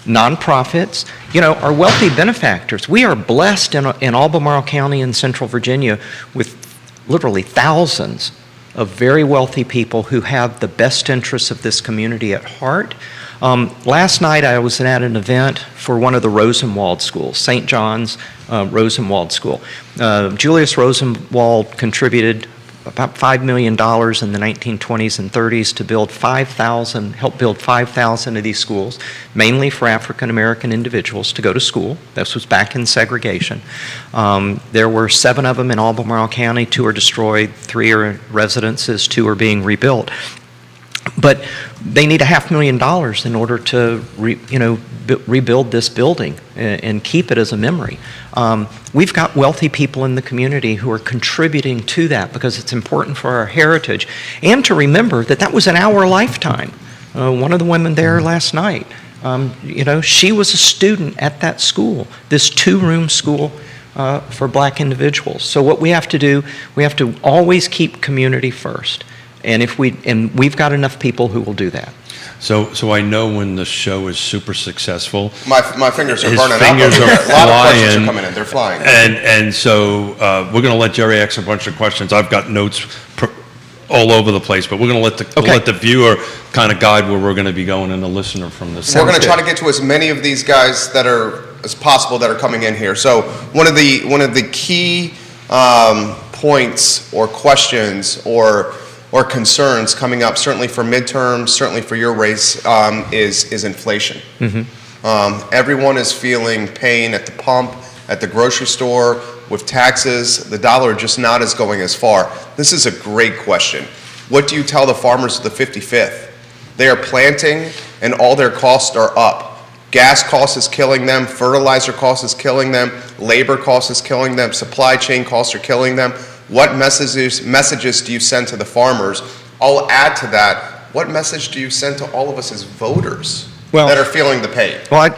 S4: Nonprofits, our wealthy benefactors. We are blessed in Albemarle County in Central Virginia with literally thousands of very wealthy people who have the best interests of this community at heart. Last night I was at an event for one of the Rosenwald schools, St. John's Rosenwald School. Julius Rosenwald contributed about $5 million in the 1920s and 30s to help build 5,000 of these schools, mainly for African American individuals to go to school. This was back in segregation. There were 7 of them in Albemarle County. 2 are destroyed, 3 are residences, 2 are being rebuilt. But they need $500,000 in order to rebuild this building and keep it as a memory. We've got wealthy people in the community who are contributing to that because it's important for our heritage, and to remember that was in our lifetime. One of the women there last night, she was a student at that school, this 2-room school for black individuals. So what we have to do, we have to always keep community first. And we've got enough people who will do that.
S1: So I know when the show is super successful.
S3: My fingers are
S1: His
S3: burning
S1: fingers
S3: up.
S1: are
S3: A lot of questions
S1: flying.
S3: are coming in. They're flying.
S1: And so we're going to let Jerry ask a bunch of questions. I've got notes all over the place, but we're going to let the viewer kind of guide where we're going to be going, and the listener from this.
S3: We're going to try to get to as many of these guys as possible that are coming in here. So one of the key points or questions or concerns coming up, certainly for midterms, certainly for your race, is inflation. Everyone is feeling pain at the pump, at the grocery store, with taxes. The dollar just not as going as far. This is a great question. What do you tell the farmers of the 55th? They are planting and all their costs are up. Gas cost is killing them, fertilizer cost is killing them, labor cost is killing them, supply chain costs are killing them. What messages do you send to the farmers? I'll add to that, what message do you send to all of us as voters that are feeling the pain?
S4: Well,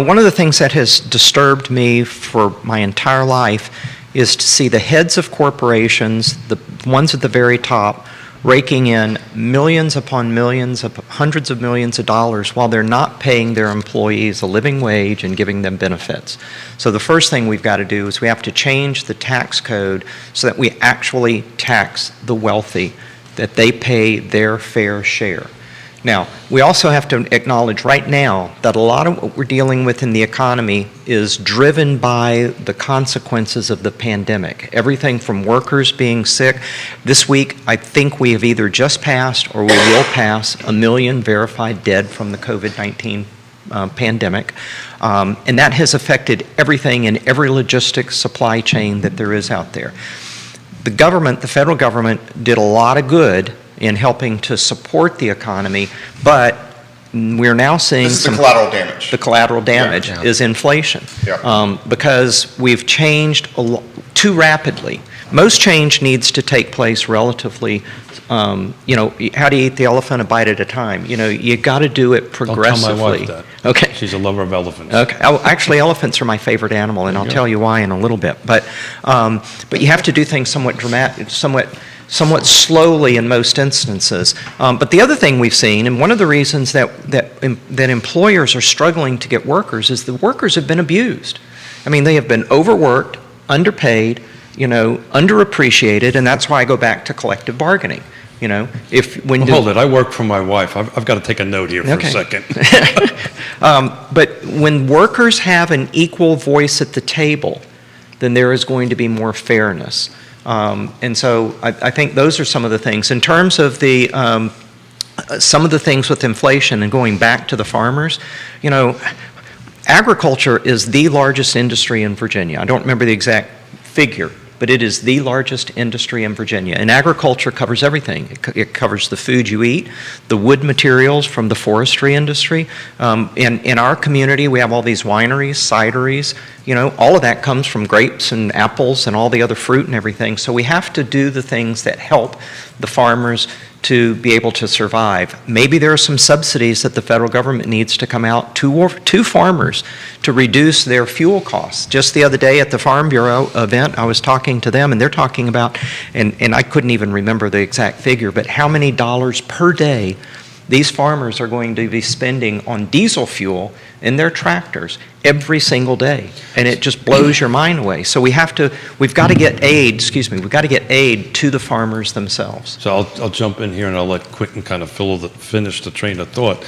S4: one of the things that has disturbed me for my entire life is to see the heads of corporations, the ones at the very top, raking in millions upon millions, hundreds of millions of dollars while they're not paying their employees a living wage and giving them benefits. So the first thing we've got to do is we have to change the tax code so that we actually tax the wealthy, that they pay their fair share. Now, we also have to acknowledge right now that a lot of what we're dealing with in the economy is driven by the consequences of the pandemic. Everything from workers being sick. This week, I think we have either just passed or we will pass 1 million verified dead from the COVID-19 pandemic. And that has affected everything in every logistics supply chain that there is out there. The government, the federal government, did a lot of good in helping to support the economy, but we're now seeing
S3: This is the collateral damage.
S4: The collateral damage is inflation. Because we've changed too rapidly. Most change needs to take place relatively, how do you eat the elephant a bite at a time? You got to do it progressively.
S1: Don't tell my wife that.
S4: Okay.
S1: She's a lover of elephants.
S4: Okay. Actually, elephants are my favorite animal, and I'll tell you why in a little bit. But you have to do things somewhat slowly in most instances. But the other thing we've seen, and one of the reasons that employers are struggling to get workers, is the workers have been abused. I mean, they have been overworked, underpaid, underappreciated, and that's why I go back to collective bargaining. Hold
S1: it, I work for my wife. I've got to take a note here for a second.
S4: But when workers have an equal voice at the table, then there is going to be more fairness. And so I think those are some of the things. In terms of some of the things with inflation and going back to the farmers, agriculture is the largest industry in Virginia. I don't remember the exact figure, but it is the largest industry in Virginia. And agriculture covers everything. It covers the food you eat, the wood materials from the forestry industry. In our community, we have all these wineries, cideries. All of that comes from grapes and apples and all the other fruit and everything. So we have to do the things that help the farmers to be able to survive. Maybe there are some subsidies that the federal government needs to come out to farmers to reduce their fuel costs. Just the other day at the Farm Bureau event, I was talking to them, and they're talking about, and I couldn't even remember the exact figure, but how many dollars per day these farmers are going to be spending on diesel fuel in their tractors every single day, and it just blows your mind away. So we've got to get aid to the farmers themselves.
S1: So I'll jump in here and I'll let Quentin kind of finish the train of thought.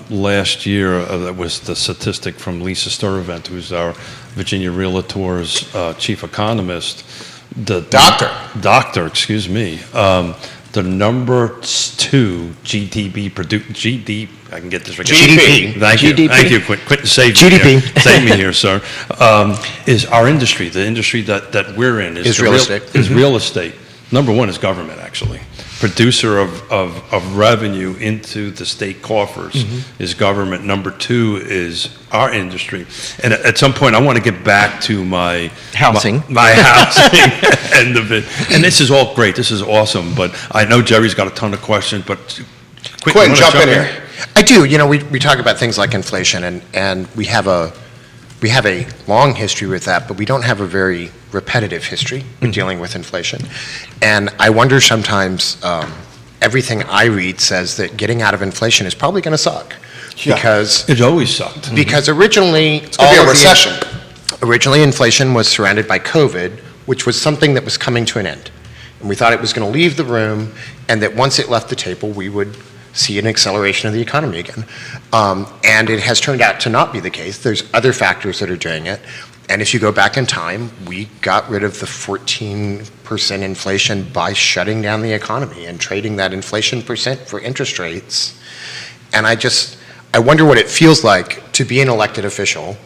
S1: Last year, that was the statistic from Lisa Sturtevant, who's our Virginia Realtors chief economist. Doctor, excuse me. The number 2 GDP, I can get this right.
S3: GDP.
S1: Thank you, Quentin, save me here. Save me here, sir. Is our industry, the industry that we're in.
S2: Is real estate.
S1: Is real estate. Number 1 is government, actually. Producer of revenue into the state coffers is government. Number 2 is our industry. And at some point, I want to get back to my
S4: housing
S1: end of it. And this is all great. This is awesome. But I know Jerry's got a ton of questions. But
S3: Quentin, jump in here.
S2: I do. We talk about things like inflation, and we have a long history with that, but we don't have a very repetitive history in dealing with inflation. And I wonder sometimes, everything I read says that getting out of inflation is probably going to suck.
S3: Yeah.
S2: Because
S1: it always sucked.
S2: Because originally,
S3: It's going to be a recession.
S2: Originally, inflation was surrounded by COVID, which was something that was coming to an end. And we thought it was going to leave the room, and that once it left the table, we would see an acceleration of the economy again. And it has turned out to not be the case. There's other factors that are doing it. And if you go back in time, we got rid of the 14% inflation by shutting down the economy and trading that inflation percent for interest rates. And I wonder what it feels like to be an elected official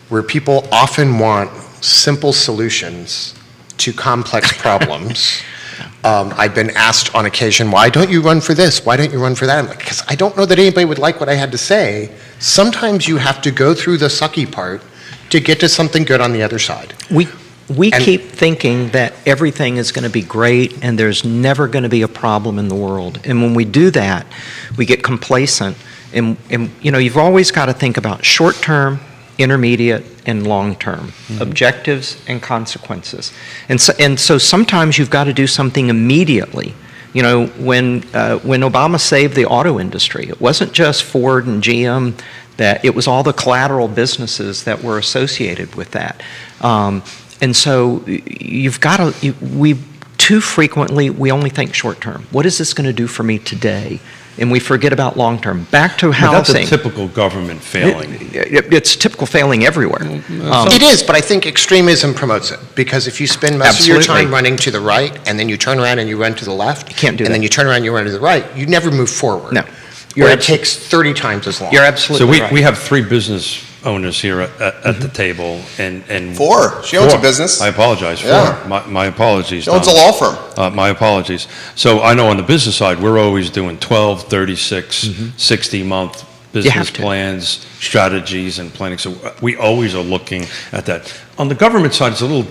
S2: where people often want simple solutions to complex problems. I've been asked on occasion, why don't you run for this? Why don't you run for that? I'm like, because I don't know that anybody would like what I had to say. Sometimes you have to go through the sucky part to get to something good on the other side.
S4: We keep thinking that everything is going to be great and there's never going to be a problem in the world. And when we do that, we get complacent. And you've always got to think about short-term, intermediate, and long-term objectives and consequences. And so sometimes you've got to do something immediately. When Obama saved the auto industry, it wasn't just Ford and GM, that it was all the collateral businesses that were associated with that. And so too frequently, we only think short-term. What is this going to do for me today? And we forget about long-term. Back to housing.
S1: That's a typical government failing.
S4: It's typical failing everywhere.
S2: It is, but I think extremism promotes it. Because if you spend most of your time running to the right, and then you turn around and you run to the left,
S4: you can't do
S2: and
S4: that.
S2: then you turn around and you run to the right, you never move forward.
S4: No.
S2: It takes 30 times as long.
S4: You're absolutely
S1: So
S4: right.
S1: we have 3 business owners here at the table, and
S3: 4. She owns a
S1: 4.
S3: business.
S1: I apologize. 4.
S3: Yeah.
S1: My apologies.
S3: She owns a
S1: Don.
S3: law firm.
S1: My apologies. So I know on the business side, we're always doing 12, 36, 60-month business
S4: to.
S1: plans, strategies, and planning. So we always are looking at that. On the government side, it's a little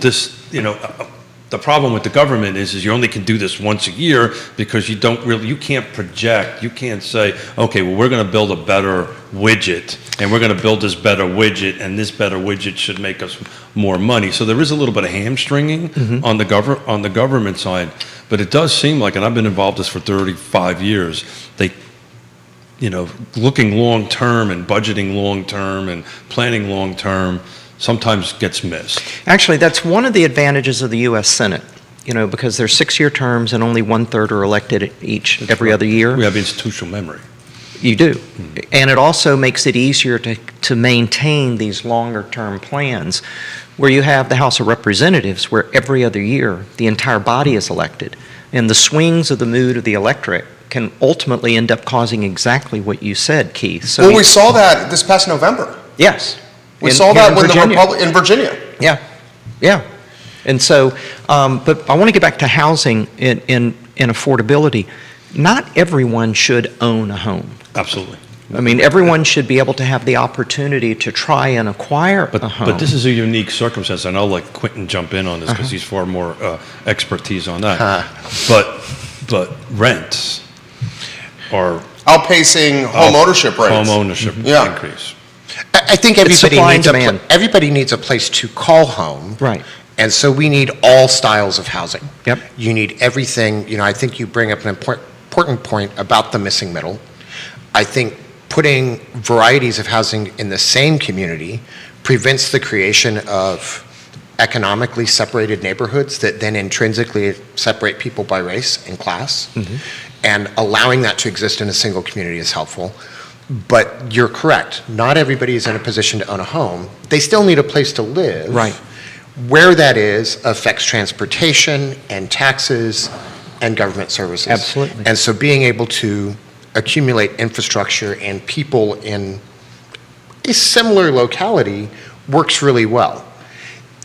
S1: the problem with the government is you only can do this once a year because you can't project. You can't say, okay, well, we're going to build a better widget, and we're going to build this better widget, and this better widget should make us more money. So there is a little bit of hamstringing on the government side, but it does seem like, and I've been involved in this for 35 years, looking long term and budgeting long term and planning long term sometimes gets missed.
S4: Actually, that's one of the advantages of the U.S. Senate, because they're 6-year terms and only 1/3 are elected every other year.
S1: We have institutional memory.
S4: You do. And it also makes it easier to maintain these longer-term plans where you have the House of Representatives where every other year the entire body is elected. And the swings of the mood of the electorate can ultimately end up causing exactly what you said, Keith. So
S3: We saw that this past November.
S4: Yes.
S3: We saw that when in Virginia.
S4: Yeah. And so, but I want to get back to housing and affordability. Not everyone should own a home.
S1: Absolutely.
S4: I mean, everyone should be able to have the opportunity to try and acquire a home.
S1: But this is a unique circumstance, and I'll let Quentin jump in on this because he's far more expertise on that. But rents are
S3: outpacing home ownership rates.
S1: Home ownership increase.
S2: I think everybody needs a place to call home.
S4: Right.
S2: And so we need all styles of housing.
S4: Yep.
S2: You need everything. I think you bring up an important point about the missing middle. I think putting varieties of housing in the same community prevents the creation of economically separated neighborhoods that then intrinsically separate people by race and class. And allowing that to exist in a single community is helpful. But you're correct. Not everybody is in a position to own a home. They still need a place to live.
S4: Right.
S2: Where that is affects transportation and taxes and government services.
S4: Absolutely.
S2: And so being able to accumulate infrastructure and people in a similar locality works really well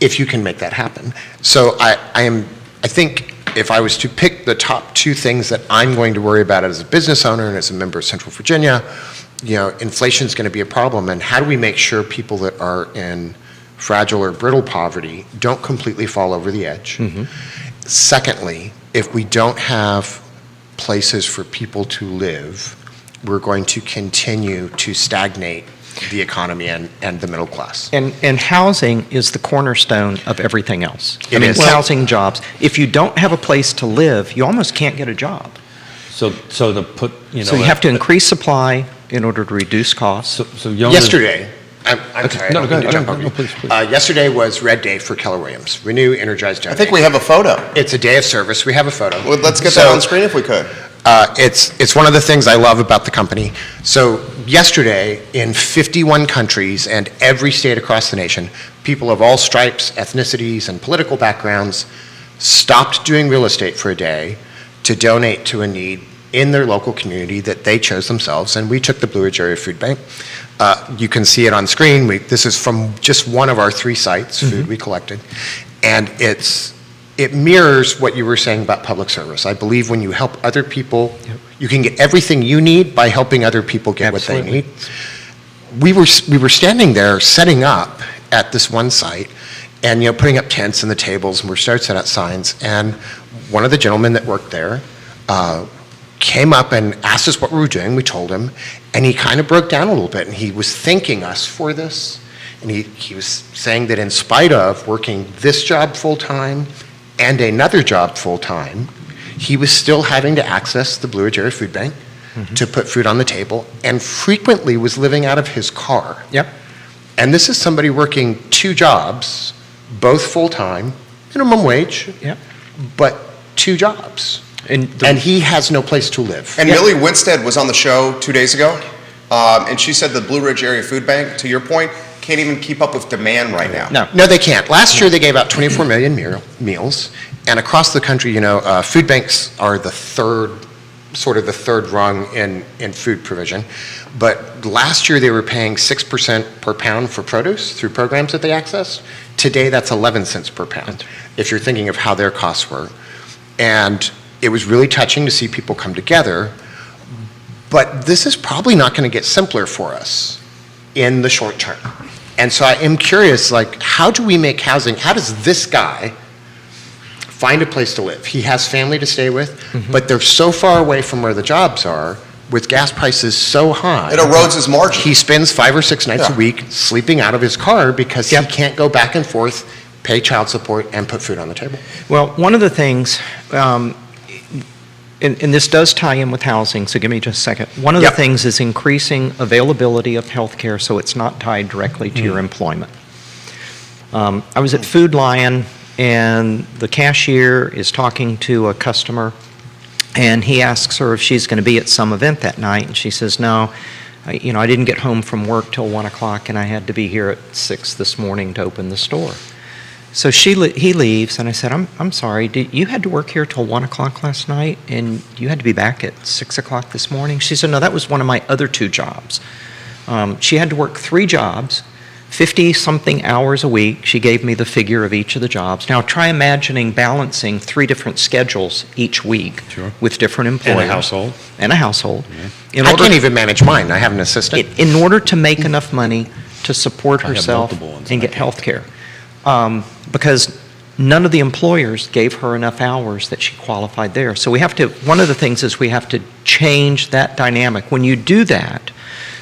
S2: if you can make that happen. So I think if I was to pick the top two things that I'm going to worry about as a business owner and as a member of Central Virginia, inflation is going to be a problem, and how do we make sure people that are in fragile or brittle poverty don't completely fall over the edge? Secondly, if we don't have places for people to live, we're going to continue to stagnate the economy and the middle class.
S4: And housing is the cornerstone of everything else.
S2: It is.
S4: Housing, jobs. If you don't have a place to live, you almost can't get a job.
S1: So to put,
S4: So you have to increase supply in order to reduce costs.
S1: So young.
S2: Yesterday, I'm sorry. I
S1: No,
S2: don't
S1: go
S2: mean to
S1: ahead.
S2: jump
S1: No,
S2: over
S1: no,
S2: you.
S1: please, please.
S2: Yesterday was Red Day for Keller Williams. Renew, energize,
S3: I
S2: donate.
S3: think we have a photo.
S2: It's a day of service. We have a photo.
S3: Well, let's get that on screen if we could.
S2: It's one of the things I love about the company. So yesterday, in 51 countries and every state across the nation, people of all stripes, ethnicities, and political backgrounds stopped doing real estate for a day to donate to a need in their local community that they chose themselves, and we took the Blue Ridge Area Food Bank. You can see it on screen. This is from just one of our 3 sites, food we collected, and it mirrors what you were saying about public service. I believe when you help other people, you can get everything you need by helping other people get
S4: Absolutely.
S2: what they need. We were standing there setting up at this one site and putting up tents and the tables, and we started setting out signs, and one of the gentlemen that worked there came up and asked us what we were doing. We told him, and he kind of broke down a little bit, and he was thanking us for this, and he was saying that in spite of working this job full-time and another job full-time, he was still having to access the Blue Ridge Area Food Bank to put food on the table, and frequently was living out of his car.
S4: Yep.
S2: And this is somebody working 2 jobs, both full-time, minimum wage,
S4: Yep.
S2: but 2 jobs.
S4: And
S2: And he has no place to live.
S3: And Millie Winstead was on the show 2 days ago, and she said the Blue Ridge Area Food Bank, to your point, can't even keep up with demand right now.
S2: No, they can't. Last year, they gave out 24 million meals, and across the country, food banks are the third rung in food provision. But last year, they were paying 6% per pound for produce through programs that they access. Today, that's 11 cents per pound, if you're thinking of how their costs were. And it was really touching to see people come together, but this is probably not going to get simpler for us in the short term. And so I am curious, how do we make housing, how does this guy find a place to live? He has family to stay with, but they're so far away from where the jobs are, with gas prices so high.
S3: It erodes his margin.
S2: He spends 5 or 6 nights a
S3: Yeah.
S2: week sleeping out of his car because he can't go back and forth, pay child support, and put food on the table.
S4: Well, one of the things, and this does tie in with housing, so give me just a second. One of the
S2: Yep.
S4: things is increasing availability of health care so it's not tied directly to your employment. I was at Food Lion, and the cashier is talking to a customer, and he asks her if she's going to be at some event that night, and she says, no, I didn't get home from work till 1 o'clock, and I had to be here at 6 this morning to open the store. So he leaves, and I said, I'm sorry, you had to work here till 1 o'clock last night, and you had to be back at 6 o'clock this morning? She said, no, that was one of my other 2 jobs. She had to work 3 jobs, 50-something hours a week. She gave me the figure of each of the jobs. Now, try imagining balancing 3 different schedules each week
S1: Sure.
S4: with different employers.
S1: And a household.
S4: And a household. In
S2: I
S4: order-
S2: can't even manage mine. I have an assistant.
S4: in order to make enough money to support
S1: I have
S4: herself
S1: multiple ones,
S4: and
S1: and I
S4: get health care. Because none of the employers gave her enough hours that she qualified there. So one of the things is we have to change that dynamic. When you do that,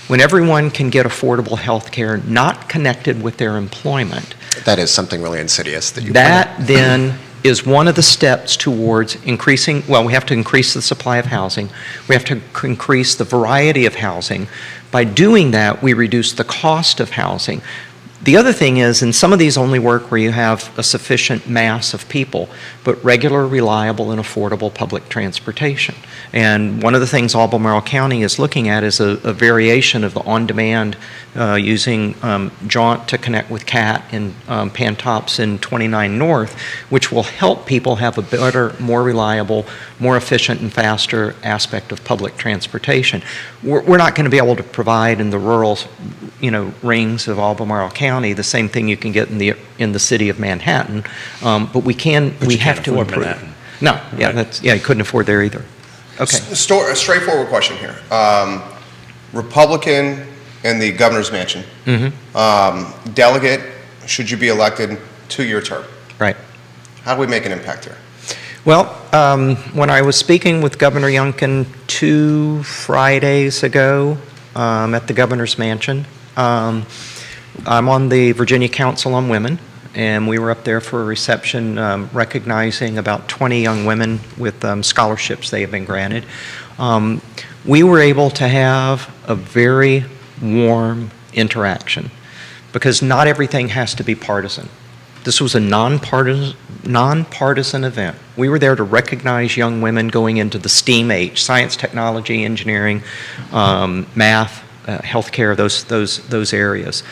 S4: when everyone can get affordable health care not connected with their employment,
S2: That is something really insidious that you
S4: that then is one of the steps towards increasing, well, we have to increase the supply of housing. We have to increase the variety of housing. By doing that, we reduce the cost of housing. The other thing is, and some of these only work where you have a sufficient mass of people, but regular, reliable, and affordable public transportation. And one of the things Albemarle County is looking at is a variation of the on-demand using Jaunt to connect with CAT and Pantops in 29 North, which will help people have a better, more reliable, more efficient and faster aspect of public transportation. We're not going to be able to provide in the rural, rings of Albemarle County the same thing you can get in the city of Manhattan, but we
S1: But
S4: we
S1: you
S4: have
S1: can't
S4: to
S1: afford
S4: improve.
S1: Manhattan.
S4: No, yeah,
S1: Right.
S4: you couldn't afford there either. Okay.
S3: A straightforward question here. Republican in the governor's mansion. Delegate, should you be elected, 2-year term?
S4: Right.
S3: How do we make an impact here?
S4: Well, when I was speaking with Governor Youngkin 2 Fridays ago at the governor's mansion, I'm on the Virginia Council on Women, and we were up there for a reception recognizing about 20 young women with scholarships they have been granted. We were able to have a very warm interaction because not everything has to be partisan. This was a nonpartisan event. We were there to recognize young women going into the STEAM age, science, technology, engineering, math, healthcare, those areas.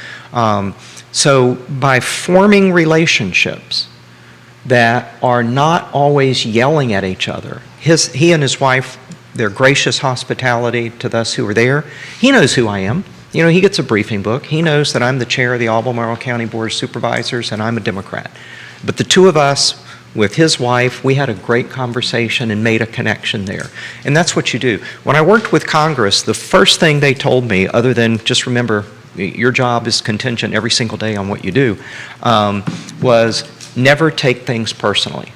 S4: So by forming relationships that are not always yelling at each other, he and his wife, their gracious hospitality to us who were there, he knows who I am. He gets a briefing book. He knows that I'm the chair of the Albemarle County Board of Supervisors and I'm a Democrat. But the two of us, with his wife, we had a great conversation and made a connection there. And that's what you do. When I worked with Congress, the first thing they told me, other than just remember, your job is contingent every single day on what you do, was never take things personally.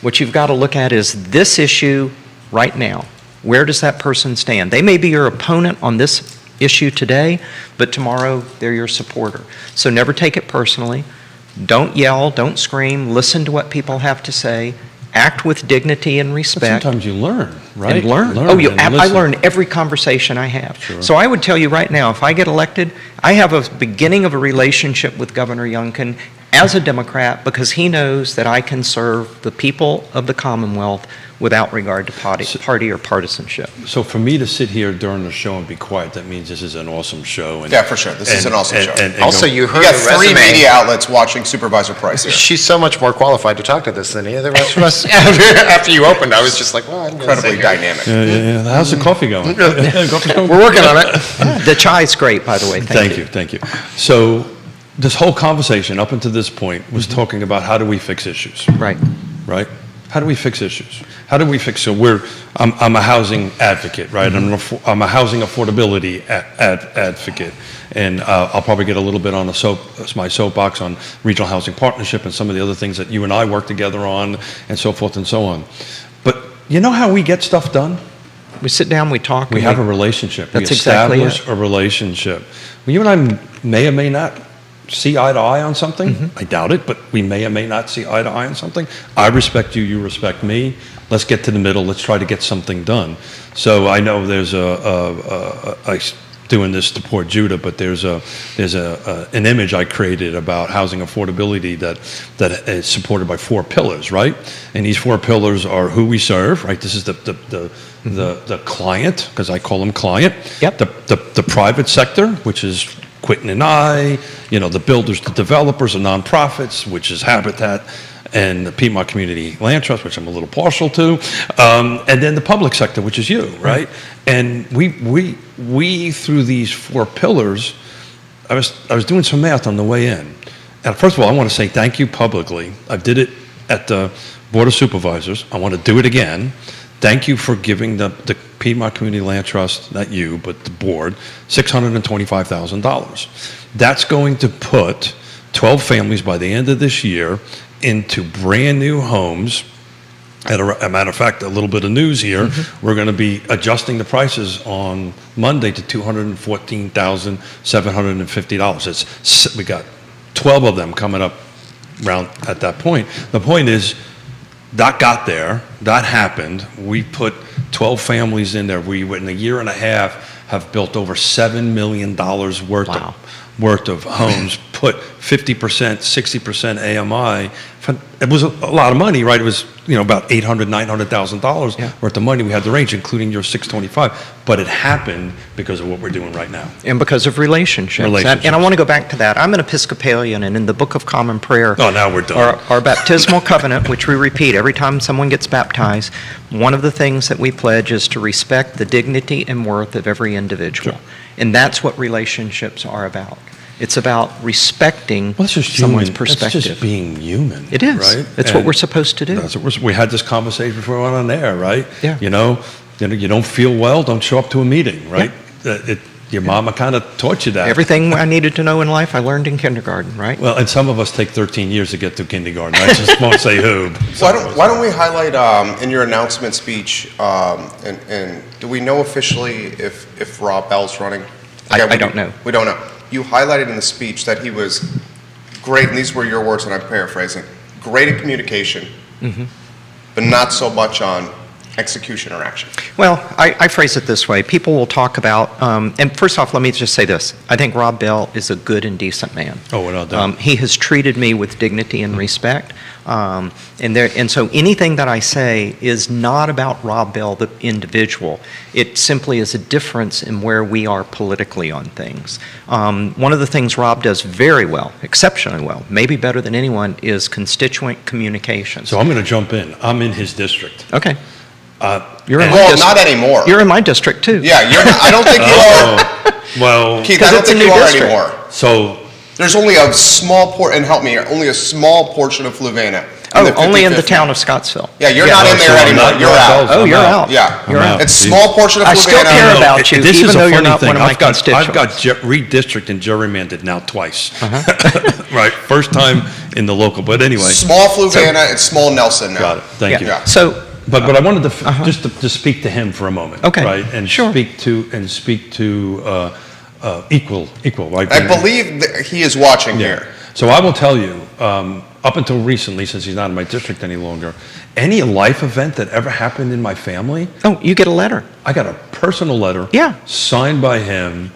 S4: What you've got to look at is this issue right now. Where does that person stand? They may be your opponent on this issue today, but tomorrow they're your supporter. So never take it personally. Don't yell, don't scream, listen to what people have to say, act with dignity and
S1: But
S4: respect.
S1: sometimes you learn, right?
S4: And learn.
S1: and
S4: I
S1: listen.
S4: learn every conversation I have.
S1: Sure.
S4: So I would tell you right now, if I get elected, I have a beginning of a relationship with Governor Youngkin as a Democrat because he knows that I can serve the people of the Commonwealth without regard to party or partisanship.
S1: So for me to sit here during the show and be quiet, that means this is an awesome show. And,
S3: Yeah, for sure. This is an awesome show.
S1: and
S2: Also,
S1: go-
S2: you
S3: We
S2: heard
S3: got
S2: the
S3: 3
S2: resume.
S3: media outlets watching Supervisor Price here.
S2: She's so much more qualified to talk to this than any of the rest of us. After you opened, I was just like, well, I'm gonna
S3: Incredibly
S2: sit here.
S3: dynamic.
S1: Yeah. How's the coffee going? Coffee's going
S2: We're working on it.
S4: The chai's great, by the way.
S1: Thank you. So this whole conversation up until this point was talking about how do we fix issues,
S4: Right.
S1: right? How do we fix issues? How do we fix, I'm a housing advocate, right? I'm a housing affordability advocate. And I'll probably get a little bit on my soapbox on regional housing partnership and some of the other things that you and I work together on and so forth and so on. But you know how we get stuff done?
S4: We sit down, we talk.
S1: We
S4: and
S1: have a relationship.
S4: That's
S1: We
S4: exactly
S1: establish a relationship. Well, you and I may or may not see eye to eye on something. I doubt it, but we may or may not see eye to eye on something. I respect you, you respect me. Let's get to the middle. Let's try to get something done. So I know there's I doing this to poor Judah, but there's an image I created about housing affordability that is supported by 4 pillars, right? And these 4 pillars are who we serve, right? This is the client, because I call them client.
S4: Yep.
S1: The private sector, which is Quentin and I, the builders, the developers, the nonprofits, which is Habitat, and the Piedmont Community Land Trust, which I'm a little partial to, and then the public sector, which is you, right? And we through these 4 pillars, I was doing some math on the way in. And first of all, I want to say thank you publicly. I did it at the Board of Supervisors. I want to do it again. Thank you for giving the Piedmont Community Land Trust, not you, but the board, $625,000. That's going to put 12 families by the end of this year into brand new homes. As a matter of fact, a little bit of news here. We're going to be adjusting the prices on Monday to $214,750. We got 12 of them coming up around at that point. The point is, that got there, that happened. We put 12 families in there. We, in a year and a half, have built over $7 million
S4: Wow.
S1: worth of homes, put 50%, 60% AMI. It was a lot of money, right? It was, about $800,000, $900,000
S4: Yeah.
S1: worth of money we had to range, including your 625. But it happened because of what we're doing right now.
S4: And because of relationships. And I want to go back to that. I'm an Episcopalian, and in the Book of Common Prayer,
S1: Oh, now we're done.
S4: our baptismal covenant, which we repeat every time someone gets baptized, one of the things that we pledge is to respect the dignity and worth of every individual.
S1: Sure.
S4: And that's what relationships are about. It's about respecting
S1: Well, that's just
S4: someone's
S1: human.
S4: perspective.
S1: That's just being human.
S4: It is.
S1: Right?
S4: It's what
S1: And
S4: we're supposed to do.
S1: That's what we had this conversation before we went on air, right?
S4: Yeah.
S1: You don't feel well, don't show up to a meeting, right? Your mama kind of taught you that.
S4: Everything I needed to know in life, I learned in kindergarten, right?
S1: Well, and some of us take 13 years to get to kindergarten. I just won't say who.
S3: Why don't we highlight in your announcement speech, and do we know officially if Rob Bell's running?
S4: I don't know.
S3: We don't know. You highlighted in the speech that he was great, and these were your words, and I'm paraphrasing, great at communication, but not so much on execution or action.
S4: Well, I phrase it this way. People will talk about, and first off, let me just say this. I think Rob Bell is a good and decent man.
S1: Oh, without doubt.
S4: He has treated me with dignity and respect. And so anything that I say is not about Rob Bell, the individual. It simply is a difference in where we are politically on things. One of the things Rob does very well, exceptionally well, maybe better than anyone, is constituent communications.
S1: So I'm going to jump in. I'm in his district.
S4: Okay. You're in my
S3: Well,
S4: district.
S3: not anymore.
S4: You're in my district, too.
S3: Yeah, I don't think you are.
S1: Well,
S3: Keith,
S4: 'Cause
S3: I don't
S4: it's a
S3: think
S4: new
S3: you are
S4: district.
S3: anymore.
S1: so
S3: There's only a small and help me here, only a small portion of Fluvanna.
S4: Oh, only in the
S3: 55th.
S4: town of Scottsville.
S3: Yeah, you're not in
S1: so
S3: there
S1: I'm
S3: anymore.
S1: not-
S3: You're out.
S4: Oh,
S1: I'm
S4: you're out.
S3: Yeah.
S4: You're out.
S3: It's small portion of
S4: I still
S3: Fluvanna.
S4: care
S3: No,
S4: about you,
S1: this
S4: even
S1: is a
S4: though you're
S1: funny
S4: not
S1: thing.
S4: one of my
S1: I've got
S4: constituents.
S1: redistricted and gerrymandered now twice. Right, first time in the local, but anyway.
S3: Small Fluvanna and small Nelson now.
S1: Got it, thank you.
S3: Yeah.
S4: So,
S1: But I wanted to just to speak to him for a moment.
S4: Okay,
S1: Right, and
S4: sure.
S1: speak to equal, right?
S3: I believe that he is watching here.
S1: So I will tell you, up until recently, since he's not in my district any longer, any life event that ever happened in my family,
S4: oh, you get a letter.
S1: I got a personal letter.
S4: Yeah.
S1: Signed by him,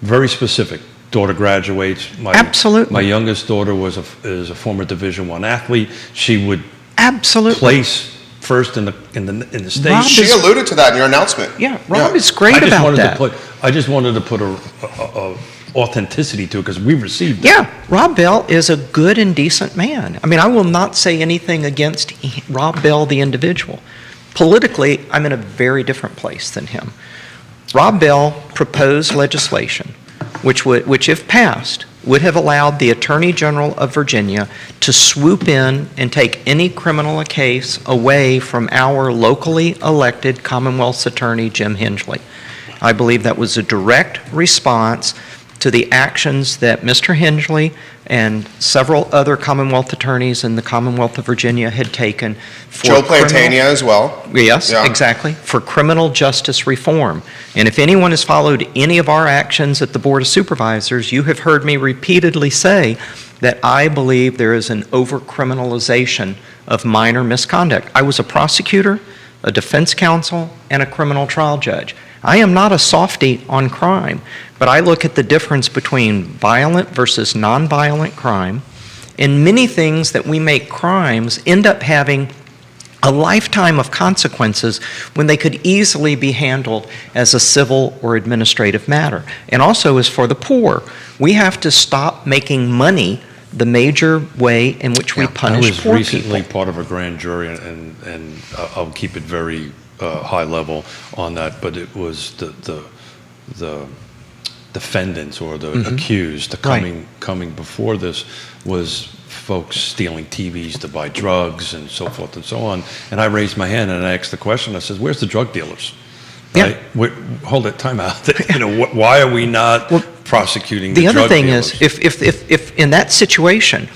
S1: very specific. Daughter graduates.
S4: Absolutely.
S1: My youngest daughter is a former Division I athlete. She would
S4: Absolutely.
S1: place first in the state.
S4: Rob
S3: She alluded to that in your announcement.
S4: Yeah, Rob is great
S1: I just
S4: about
S1: wanted
S4: that.
S1: I just wanted to put a authenticity to it because we received it.
S4: Yeah, Rob Bell is a good and decent man. I mean, I will not say anything against Rob Bell, the individual. Politically, I'm in a very different place than him. Rob Bell proposed legislation which, if passed, would have allowed the Attorney General of Virginia to swoop in and take any criminal case away from our locally elected Commonwealth's Attorney, Jim Hingley. I believe that was a direct response to the actions that Mr. Hingley and several other Commonwealth attorneys in the Commonwealth of Virginia had taken for
S3: Joe
S4: criminal-
S3: Plantania as well.
S4: Yes,
S3: Yeah.
S4: exactly, for criminal justice reform. And if anyone has followed any of our actions at the Board of Supervisors, you have heard me repeatedly say that I believe there is an over-criminalization of minor misconduct. I was a prosecutor, a defense counsel, and a criminal trial judge. I am not a softie on crime, but I look at the difference between violent versus nonviolent crime, and many things that we make crimes end up having a lifetime of consequences when they could easily be handled as a civil or administrative matter. And also as for the poor, we have to stop making money the major way in which we
S1: I
S4: punish
S1: was
S4: poor
S1: recently
S4: people.
S1: part of a grand jury, and I'll keep it very high level on that, but it was the defendants or the accused, coming before this was folks stealing TVs to buy drugs and so forth and so on. And I raised my hand and I asked the question, I said, where's the drug dealers?
S4: Yeah.
S1: Right? Hold it, time out. Why are we not prosecuting the
S4: The
S1: drug
S4: other thing
S1: dealers?
S4: is, if in that situation,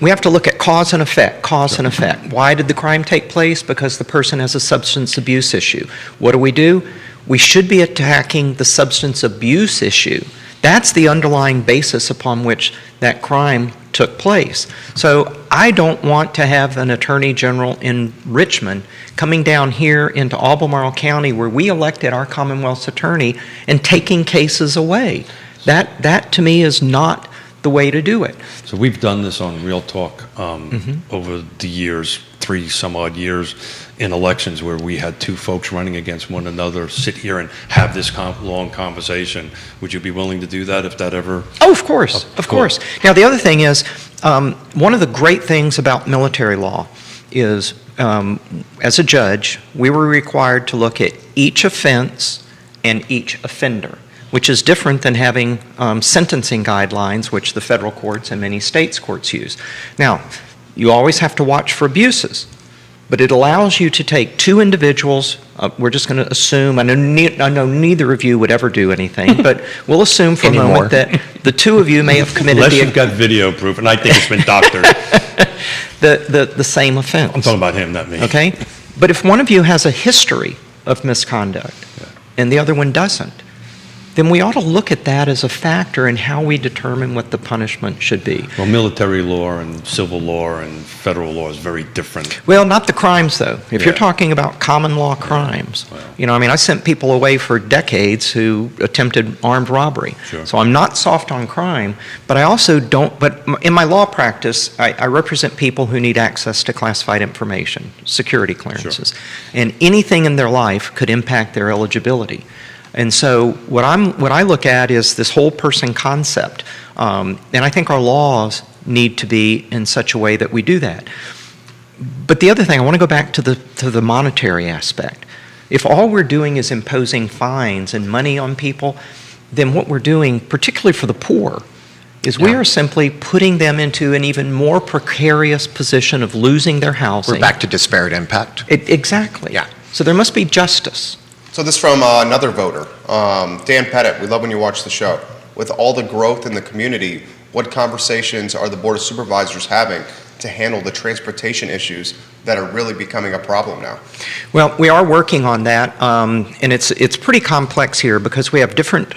S4: we have to look at cause and effect, cause and effect. Why did the crime take place? Because the person has a substance abuse issue. What do? We should be attacking the substance abuse issue. That's the underlying basis upon which that crime took place. So I don't want to have an attorney general in Richmond coming down here into Albemarle County where we elected our Commonwealth's attorney and taking cases away. That to me is not the way to do it.
S1: So we've done this on Real Talk over the years, 3 some odd years in elections where we had 2 folks running against one another, sit here and have this long conversation. Would you be willing to do that if that ever?
S4: Oh, of course,
S1: Of
S4: of course. Now, the other thing is, one of the great things about military law is, as a judge, we were required to look at each offense and each offender, which is different than having sentencing guidelines, which the federal courts and many states courts use. Now, you always have to watch for abuses, but it allows you to take 2 individuals. We're just going to assume, I know neither of you would ever do anything, but we'll assume for a
S2: Anymore.
S4: moment that the 2 of you may have committed
S1: Unless you've got video proof, and I think it's been doctored.
S4: the same offense.
S1: I'm talking about him, not me.
S4: Okay? But if one of you has a history of misconduct and the other one doesn't, then we ought to look at that as a factor in how we determine what the punishment should be.
S1: Well, military law and civil law and federal law is very different.
S4: Well, not the crimes, though. If you're
S1: Yeah.
S4: talking about common law crimes,
S1: Well.
S4: I sent people away for decades who attempted armed robbery.
S1: Sure.
S4: So I'm not soft on crime, but I also don't, but in my law practice, I represent people who need access to classified information, security clearances. And anything in their life could impact their eligibility. And so what I look at is this whole person concept. And I think our laws need to be in such a way that we do that. But the other thing, I want to go back to the monetary aspect. If all we're doing is imposing fines and money on people, then what we're doing, particularly for the poor, is we
S2: Yeah.
S4: are simply putting them into an even more precarious position of losing their housing.
S2: We're back to disparate impact.
S4: Exactly.
S2: Yeah.
S4: So there must be justice.
S3: So this from another voter, Dan Pettit. We love when you watch the show. With all the growth in the community, what conversations are the Board of Supervisors having to handle the transportation issues that are really becoming a problem now?
S4: Well, we are working on that, and it's pretty complex here because we have different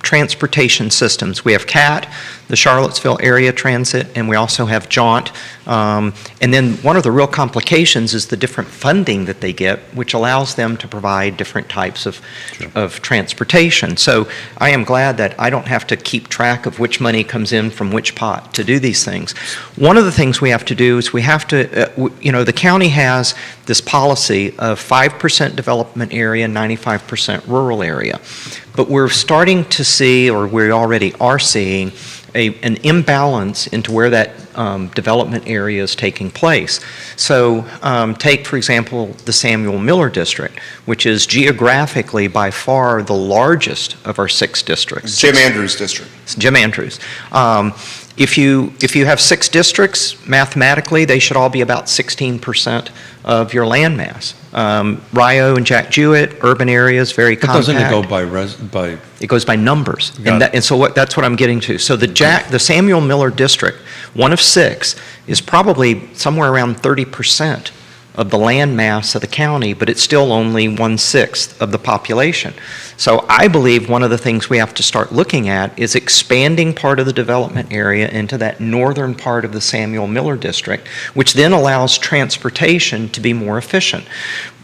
S4: transportation systems. We have CAT, the Charlottesville Area Transit, and we also have JAUNT. And then one of the real complications is the different funding that they get, which allows them to provide different types of transportation. So I am glad that I don't have to keep track of which money comes in from which pot to do these things. One of the things we have to do is we have to, the county has this policy of 5% development area, 95% rural area. But we're starting to see, or we already are seeing, an imbalance into where that development area is taking place. So take, for example, the Samuel Miller District, which is geographically by far the largest of our 6 districts.
S3: Jim Andrews District.
S4: Jim Andrews. If you have 6 districts, mathematically, they should all be about 16% of your land mass. Rio and Jack Jewett, urban areas, very
S1: But
S4: compact.
S1: doesn't it go by?
S4: It goes by numbers,
S1: Got it.
S4: and so that's what I'm getting to. So the Samuel Miller District, one of 6, is probably somewhere around 30% of the land mass of the county, but it's still only 1/6 of the population. So I believe one of the things we have to start looking at is expanding part of the development area into that northern part of the Samuel Miller District, which then allows transportation to be more efficient.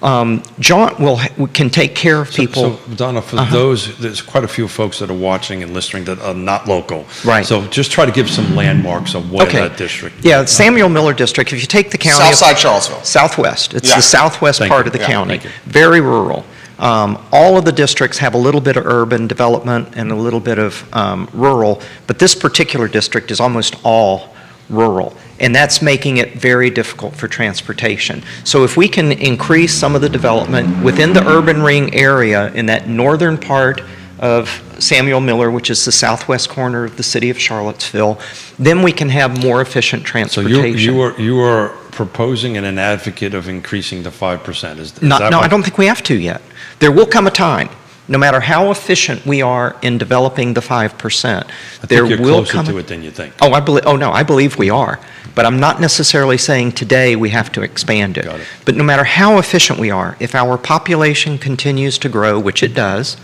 S4: Jaunt can take care of people.
S1: So Donna, for those, there's quite a few folks that are watching and listening that are not local.
S4: Right.
S1: So just try to give some landmarks of what that district.
S4: Yeah, Samuel Miller District, if you take the county of
S3: Southside Charlottesville.
S4: Southwest. It's
S3: Yeah.
S4: the southwest
S1: Thank
S4: part
S1: you.
S4: of the
S3: Yeah,
S4: county.
S1: thank you.
S4: Very rural. All of the districts have a little bit of urban development and a little bit of rural, but this particular district is almost all rural, and that's making it very difficult for transportation. So if we can increase some of the development within the urban ring area in that northern part of Samuel Miller, which is the southwest corner of the city of Charlottesville, then we can have more efficient
S1: So
S4: transportation.
S1: you are proposing and an advocate of increasing the 5%. Is that
S4: No,
S1: what-
S4: I don't think we have to yet. There will come a time, no matter how efficient we are in developing the 5%,
S1: I
S4: there
S1: think you're
S4: will
S1: closer
S4: come.
S1: to it than you think.
S4: Oh, I believe we are. But I'm not necessarily saying today we have to expand it.
S1: Got it.
S4: But no matter how efficient we are, if our population continues to grow, which it does,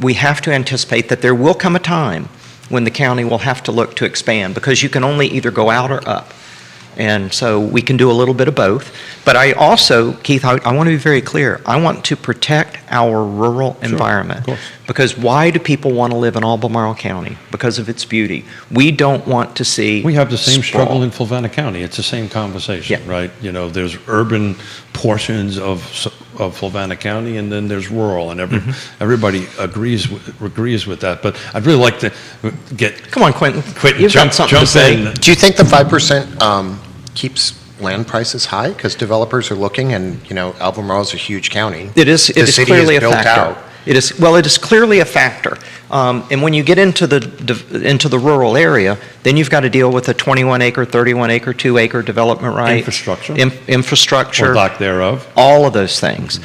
S4: we have to anticipate that there will come a time when the county will have to look to expand, because you can only either go out or up. And so we can do a little bit of both. But I also, Keith, I want to be very clear. I want to protect our rural environment.
S1: of course.
S4: Because why do people want to live in Albemarle County? Because of its beauty. We don't want to see
S1: We have the same
S4: sprawl.
S1: struggle in Fluvanna County. It's the same conversation,
S4: Yeah.
S1: right? You know, there's urban portions of Fluvanna County, and then there's rural, and everybody agrees with that. But I'd really like to get
S4: Come on, Quentin.
S1: Quentin,
S4: You've got something to say.
S1: in.
S2: Do you think the 5% keeps land prices high? Because developers are looking, and, Albemarle is a huge county.
S4: It is
S2: The city
S4: clearly
S2: is
S4: a
S2: built
S4: factor.
S2: out.
S4: It is clearly a factor. And when you get into the rural area, then you've got to deal with a 21-acre, 31-acre, 2-acre development right.
S1: Infrastructure.
S4: Infrastructure.
S1: Or lack thereof.
S4: All of those things.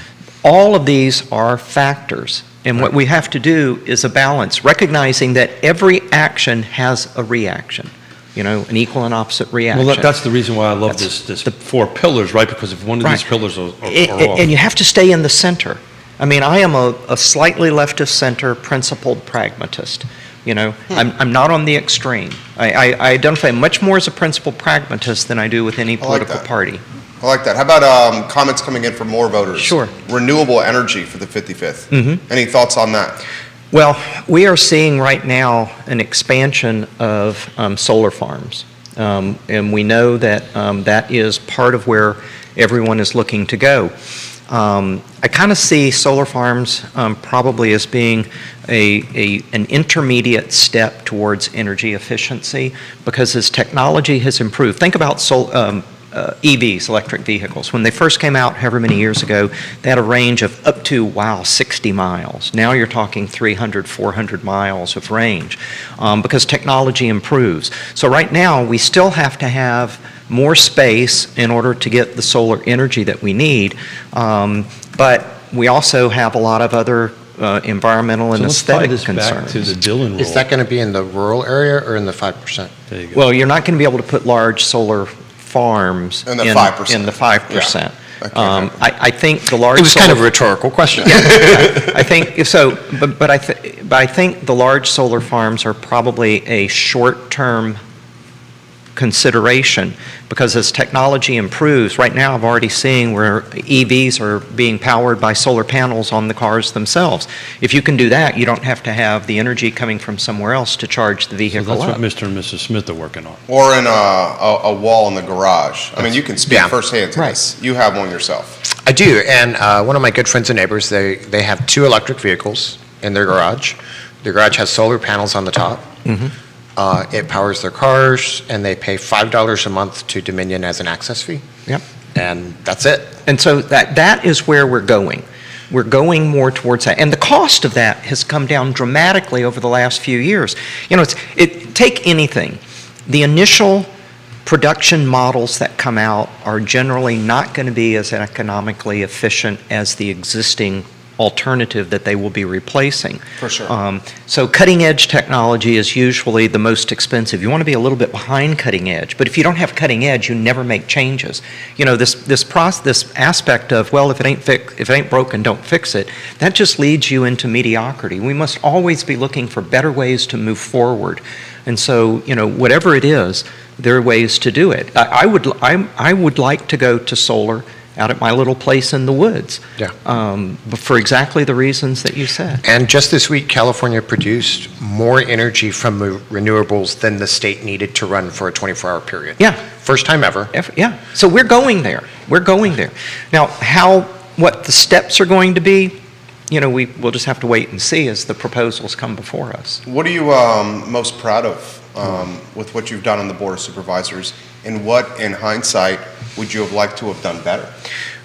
S4: All of these are factors. And what we have to do is a balance, recognizing that every action has a reaction, an equal and opposite reaction.
S1: Well, that's the reason why I love
S4: That's
S1: this 4 pillars, right? Because if one of these
S4: Right.
S1: pillars are off.
S4: And you have to stay in the center. I mean, I am a slightly leftist center principled pragmatist. I'm not on the extreme. I identify much more as a principled pragmatist than I do with any political
S3: that.
S4: party.
S3: I like that. How about comments coming in from more voters?
S4: Sure.
S3: Renewable energy for the 55th. Any thoughts on that?
S4: Well, we are seeing right now an expansion of solar farms. And we know that that is part of where everyone is looking to go. I kind of see solar farms probably as being an intermediate step towards energy efficiency, because as technology has improved, think about EVs, electric vehicles. When they first came out however many years ago, they had a range of up to, 60 miles. Now you're talking 300, 400 miles of range because technology improves. So right now, we still have to have more space in order to get the solar energy that we need, but we also have a lot of other environmental and
S1: So let's tie
S4: aesthetic
S1: this
S4: concerns.
S1: back to the Dillon rule.
S2: Is that going to be in the rural area or in the 5%?
S1: There you go.
S4: Well, you're not going to be able to put large solar farms
S3: In the 5%.
S4: In the 5%.
S3: Yeah, that can't happen.
S4: I think the large
S2: It was
S4: solar
S2: kind of a rhetorical question.
S4: I think so, but I think the large solar farms are probably a short-term consideration, because as technology improves, right now I'm already seeing where EVs are being powered by solar panels on the cars themselves. If you can do that, you don't have to have the energy coming from somewhere else to charge the
S1: So
S4: vehicle
S1: that's
S4: up.
S1: what Mr. and Mrs. Smith are working on.
S3: Or in a wall in the garage? I mean, you can speak
S2: Yeah.
S3: firsthand to
S4: Right.
S3: this. You have one yourself.
S2: I do, and one of my good friends and neighbors, they have 2 electric vehicles in their garage. Their garage has solar panels on the top. It powers their cars, and they pay $5 a month to Dominion as an access fee.
S4: Yep.
S2: And that's it.
S4: And so that is where we're going. We're going more towards that. And the cost of that has come down dramatically over the last few years. Take anything. The initial production models that come out are generally not going to be as economically efficient as the existing alternative that they will be replacing.
S3: For sure.
S4: So cutting edge technology is usually the most expensive. You want to be a little bit behind cutting edge, but if you don't have cutting edge, you never make changes. This aspect of, well, if it ain't broken, don't fix it, that just leads you into mediocrity. We must always be looking for better ways to move forward. And so, whatever it is, there are ways to do it. I would like to go to solar out at my little place in the woods.
S2: Yeah.
S4: But for exactly the reasons that you said.
S2: And just this week, California produced more energy from renewables than the state needed to run for a 24-hour period.
S4: Yeah.
S2: First time ever.
S4: Yeah. So we're going there. We're going there. Now, what the steps are going to be, we'll just have to wait and see as the proposals come before us.
S3: What are you most proud of with what you've done on the Board of Supervisors, and what, in hindsight, would you have liked to have done better?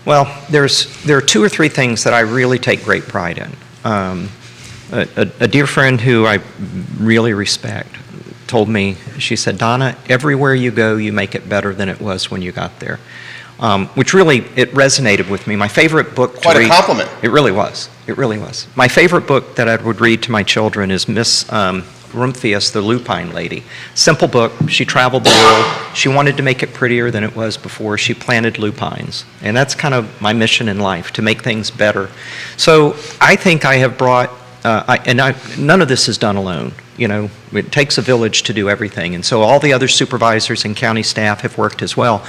S4: Well, there are 2 or 3 things that I really take great pride in. A dear friend who I really respect told me, she said, "Donna, everywhere you go, you make it better than it was when you got there." Which really, it resonated with me. My favorite book to
S3: Quite a
S4: read.
S3: compliment.
S4: It really was. It really was. My favorite book that I would read to my children is Miss Rumphius, the Lupine Lady. Simple book. She traveled the world. She wanted to make it prettier than it was before. She planted lupines. And that's kind of my mission in life, to make things better. So I think I have brought none of this is done alone. You know, it takes a village to do everything, and so all the other supervisors and county staff have worked as well.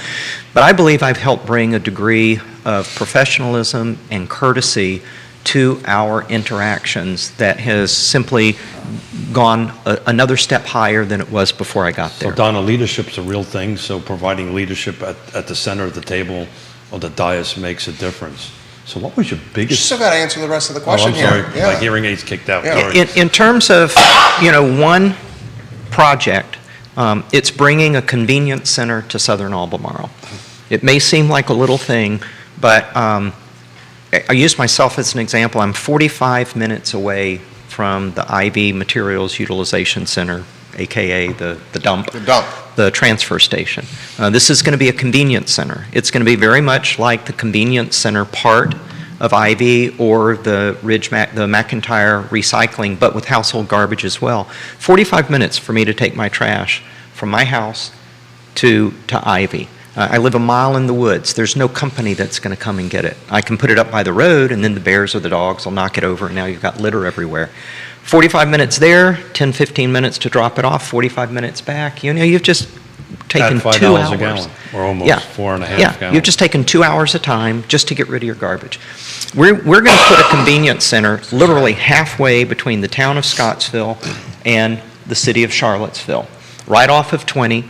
S4: But I believe I've helped bring a degree of professionalism and courtesy to our interactions that has simply gone another step higher than it was before I got there.
S1: So Donna, leadership's a real thing, so providing leadership at the center of the table or the dais makes a difference. So what was your
S3: You
S1: biggest...
S3: still got to answer the rest of the
S1: Oh,
S3: question
S1: I'm sorry,
S3: here.
S1: my hearing aids kicked out.
S3: Yeah.
S1: Sorry.
S4: In terms of, one project, it's bringing a convenience center to Southern Albemarle. It may seem like a little thing, but I use myself as an example. I'm 45 minutes away from the IV Materials Utilization Center, AKA the dump.
S3: The dump.
S4: The transfer station. This is going to be a convenience center. It's going to be very much like the convenience center part of Ivy or the the McIntyre recycling, but with household garbage as well. 45 minutes for me to take my trash from my house to Ivy. I live a mile in the woods. There's no company that's going to come and get it. I can put it up by the road, and then the bears or the dogs will knock it over, and now you've got litter everywhere. 45 minutes there, 10, 15 minutes to drop it off, 45 minutes back. You know, you've just taken
S1: At $5
S4: 2 hours.
S1: a gallon, or almost
S4: Yeah.
S1: 4.5
S4: Yeah,
S1: gallons.
S4: you've just taken 2 hours of time just to get rid of your garbage. We're going to put a convenience center literally halfway between the town of Scottsville and the city of Charlottesville, right off of 20,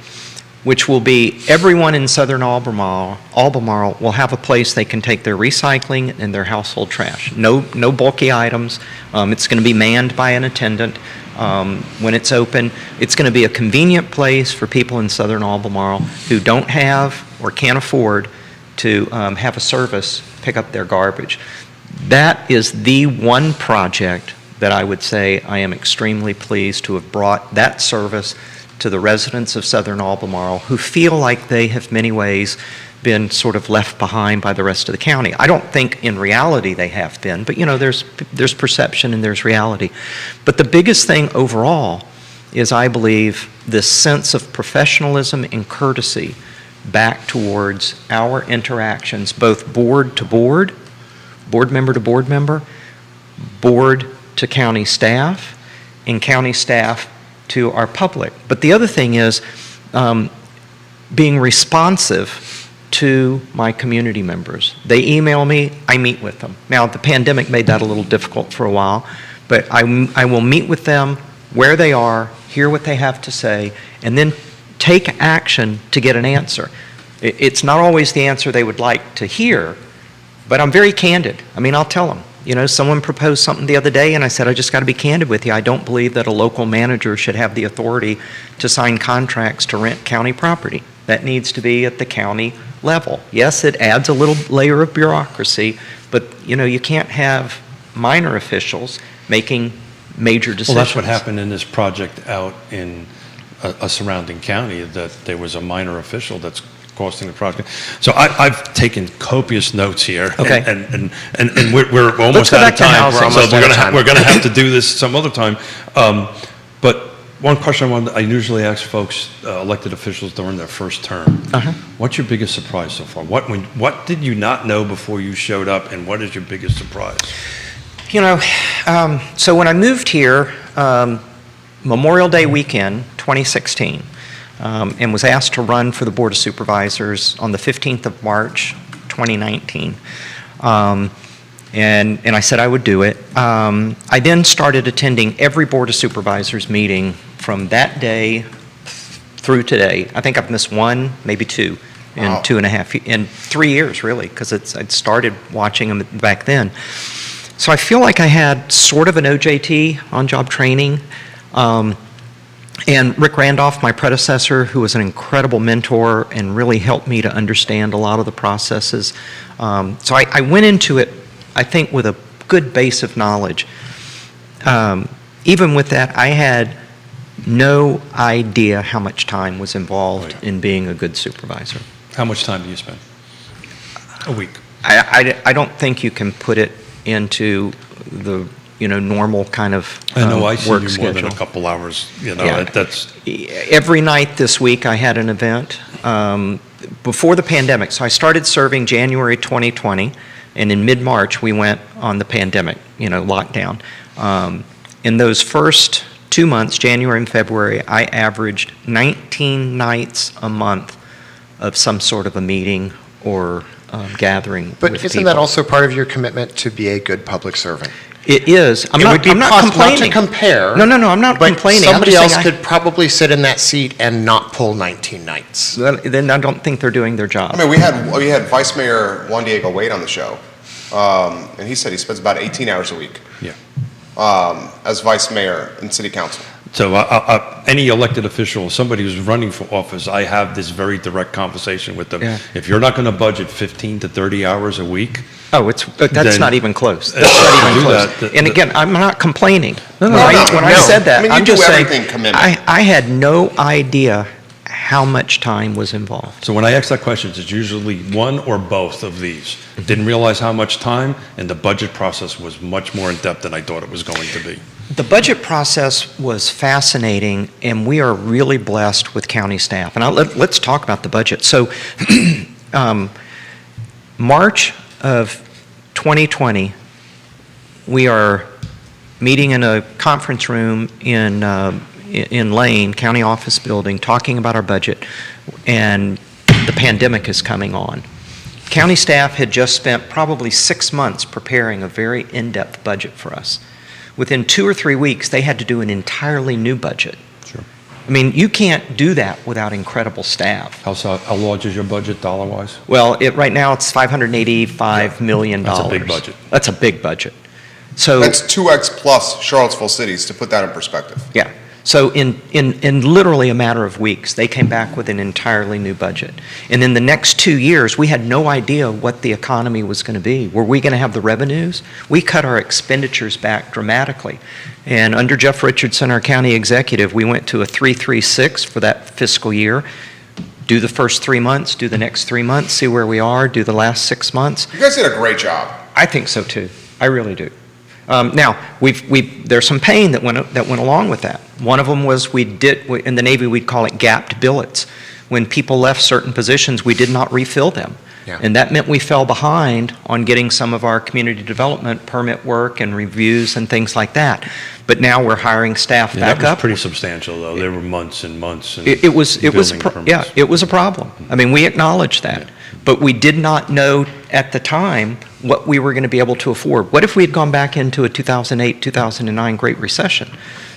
S4: which will be everyone in Southern Albemarle will have a place they can take their recycling and their household trash. No bulky items. It's going to be manned by an attendant when it's open. It's going to be a convenient place for people in Southern Albemarle who don't have or can't afford to have a service pick up their garbage. That is the one project that I would say I am extremely pleased to have brought that service to the residents of Southern Albemarle who feel like they have many ways been sort of left behind by the rest of the county. I don't think in reality they have been, but you know, there's perception and there's reality. But the biggest thing overall is, I believe, this sense of professionalism and courtesy back towards our interactions, both board to board, board member to board member, board to county staff, and county staff to our public. But the other thing is being responsive to my community members. They email me, I meet with them. Now, the pandemic made that a little difficult for a while, but I will meet with them where they are, hear what they have to say, and then take action to get an answer. It's not always the answer they would like to hear, but I'm very candid. I mean, I'll tell them. You know, someone proposed something the other day, and I said, I just got to be candid with you. I don't believe that a local manager should have the authority to sign contracts to rent county property. That needs to be at the county level. Yes, it adds a little layer of bureaucracy, but, you know, you can't have minor officials making major decisions.
S1: Well, that's what happened in this project out in a surrounding county, that there was a minor official that's costing the project. So I've taken copious notes here.
S4: Okay.
S1: And we're almost
S4: go
S1: out
S4: back
S1: of
S4: to
S1: time.
S4: housing.
S1: So we're going to have to do this some other time. But one question I usually ask folks, elected officials during their first term.
S4: Uh-huh.
S1: What's your biggest surprise so far? What did you not know before you showed up, and what is your biggest surprise?
S4: You know, so when I moved here, Memorial Day weekend, 2016, and was asked to run for the Board of Supervisors on the 15th of March, 2019. And I said I would do it. I then started attending every Board of Supervisors meeting from that day through today. I think I've missed one, maybe two, in
S3: Wow.
S4: 3 years, really, because I'd started watching them back then. So I feel like I had sort of an OJT, on-job training. And Rick Randolph, my predecessor, who was an incredible mentor and really helped me to understand a lot of the processes. So I went into it, I think, with a good base of knowledge. Even with that, I had no idea how much time was involved in being a good supervisor.
S1: How much time do you spend? A week.
S4: I don't think you can put it into the normal kind of
S1: I know I see
S4: work
S1: you
S4: schedule.
S1: more than a couple hours.
S4: Yeah.
S1: That's
S4: Every night this week I had an event before the pandemic. So I started serving January 2020, and in mid-March we went on the pandemic, lockdown. In those first 2 months, January and February, I averaged 19 nights a month of some sort of a meeting or gathering with
S2: But
S4: people.
S2: isn't that also part of your commitment to be a good public servant?
S4: It is. I'm
S2: It
S4: not,
S2: would be
S4: I'm not
S2: possible not
S4: complaining.
S2: to compare.
S4: No, I'm not
S2: But
S4: complaining. I'm
S2: somebody
S4: just
S2: else
S4: saying
S2: could probably sit in that seat and not pull 19 nights.
S4: then I don't think they're doing their job.
S3: I mean, we had Vice Mayor Juan Diego Wade on the show, and he said he spends about 18 hours a week
S1: Yeah.
S3: as vice mayor and city council.
S1: So any elected official, somebody who's running for office, I have this very direct conversation with them.
S4: Yeah.
S1: If you're not going to budget 15 to 30 hours a week,
S4: Oh, that's
S1: Then-
S4: not even close. That's not even
S1: Do
S4: close.
S1: that.
S4: And again, I'm not complaining.
S1: No,
S4: When I
S3: no.
S4: said that,
S3: I mean, you
S4: I'm
S3: do
S4: just saying,
S3: everything commitment.
S4: I had no idea how much time was involved.
S1: so when I ask that question, it's usually one or both of these. Didn't realize how much time, and the budget process was much more in-depth than I thought it was going to be.
S4: The budget process was fascinating, and we are really blessed with county staff. And let's talk about the budget. So, March of 2020, we are meeting in a conference room in Lane, County Office Building, talking about our budget, and the pandemic is coming on. County staff had just spent probably 6 months preparing a very in-depth budget for us. Within 2 or 3 weeks, they had to do an entirely new budget.
S1: Sure.
S4: I mean, you can't do that without incredible staff.
S1: How large is your budget dollar-wise?
S4: Well, right now it's $585 million.
S1: That's a big budget.
S4: That's a big budget. So,
S3: That's 2x plus Charlottesville cities, to put that in perspective.
S4: yeah. So in literally a matter of weeks, they came back with an entirely new budget. And in the next 2 years, we had no idea what the economy was going to be. Were we going to have the revenues? We cut our expenditures back dramatically. And under Jeff Richardson, our county executive, we went to a 336 for that fiscal year. Do the first 3 months, do the next 3 months, see where we are, do the last 6 months.
S3: You guys did a great job.
S4: I think so too. I really do. Now, there's some pain that went along with that. One of them was in the Navy, we'd call it gapped billets. When people left certain positions, we did not refill them.
S2: Yeah.
S4: And that meant we fell behind on getting some of our community development permit work and reviews and things like that. But now we're hiring staff
S1: Yeah,
S4: back
S1: that was
S4: up.
S1: pretty substantial, though. There were months and months. And
S4: It was a
S1: building permits.
S4: yeah, it was a problem. I mean, we acknowledged that, but we did not know at the time what we were going to be able to afford. What if we had gone back into a 2008, 2009 Great Recession?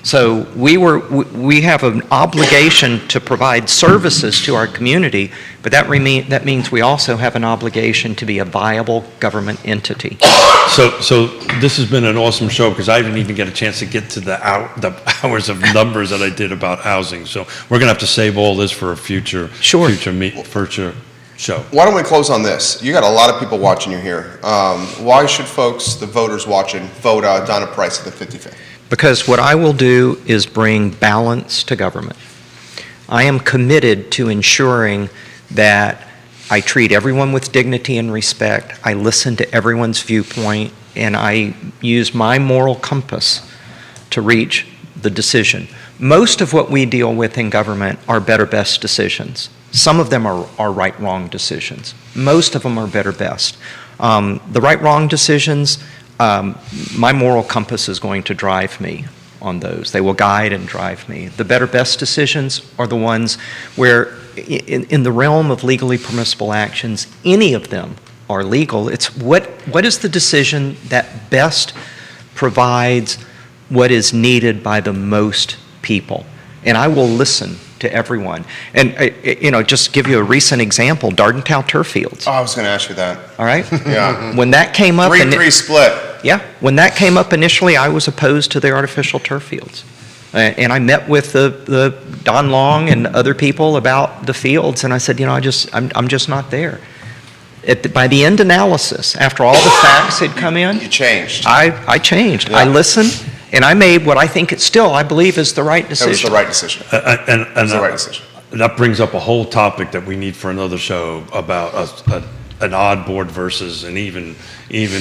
S4: So we have an obligation to provide services to our community, but that means we also have an obligation to be a viable government entity.
S1: So this has been an awesome show because I didn't even get a chance to get to the hours of numbers that I did about housing. So we're going to have to save all this for a future show.
S3: Why don't we close on this? You got a lot of people watching you here. Why should folks, the voters watching, vote Donna Price at the 55th?
S4: Because what I will do is bring balance to government. I am committed to ensuring that I treat everyone with dignity and respect. I listen to everyone's viewpoint, and I use my moral compass to reach the decision. Most of what we deal with in government are better best decisions. Some of them are right-wrong decisions. Most of them are better best. The right-wrong decisions, my moral compass is going to drive me on those. They will guide and drive me. The better best decisions are the ones where, in the realm of legally permissible actions, any of them are legal. It's what is the decision that best provides what is needed by the most people? And I will listen to everyone. And, just give you a recent example, Dardentown Turf Fields,
S3: Oh, I was going to ask you that.
S4: all right?
S3: Yeah.
S4: When that came up...
S3: 3-3 split.
S4: Yeah, when that came up initially, I was opposed to the artificial turf fields. And I met with the Don Long and other people about the fields, and I said, I'm just not there. By the end analysis, after all the facts had come in,
S3: You changed.
S4: I changed.
S3: Yeah.
S4: I listened, and I made what I think I believe is the right
S3: That was
S4: decision.
S3: the right decision.
S1: And
S3: That was the right decision.
S1: that brings up a whole topic that we need for another show about an odd board versus an even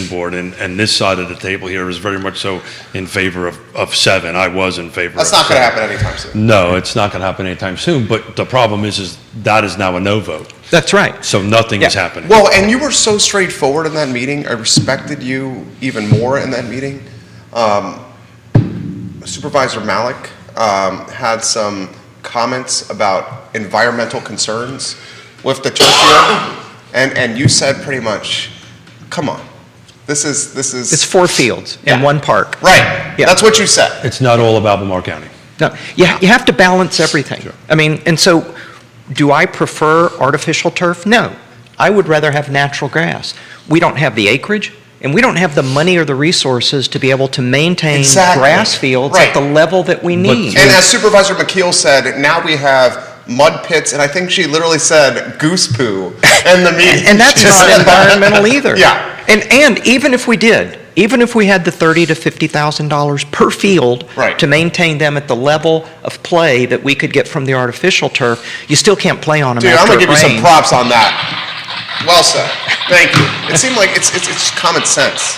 S1: board. And this side of the table here is very much so in favor of 7. I was in favor
S3: That's
S1: of
S3: not going to
S1: 7.
S3: happen anytime soon.
S1: No, it's not going to happen anytime soon. But the problem is that is now a no vote.
S4: That's right.
S1: So nothing is
S4: Yeah.
S1: happening.
S3: Well, and you were so straightforward in that meeting. I respected you even more in that meeting. Supervisor Malik had some comments about environmental concerns with the turf field, and you said pretty much, come on, this is.
S4: It's 4 fields and
S3: Yeah.
S4: 1 park.
S3: Right,
S4: Yeah.
S3: that's what you said.
S1: It's not all of Albemarle County.
S4: No, you have to balance everything.
S1: Sure.
S4: I mean, and so, do I prefer artificial turf? No. I would rather have natural grass. We don't have the acreage, and we don't have the money or the resources to be able to maintain
S3: Exactly.
S4: grass fields
S3: Right.
S4: at the level that we need.
S3: And as Supervisor McKeel said, now we have mud pits, and I think she literally said goose poo in the meeting.
S4: And that's
S3: She
S4: not
S3: said that.
S4: environmental either.
S3: Yeah.
S4: And even if we did, even if we had the $30,000 to $50,000 per field
S3: Right.
S4: to maintain them at the level of play that we could get from the artificial turf, you still can't play on them
S3: Dude, I'm
S4: after
S3: gonna
S4: it
S3: give you some
S4: rains.
S3: props on that. Well said. Thank you. It seemed like it's just common sense.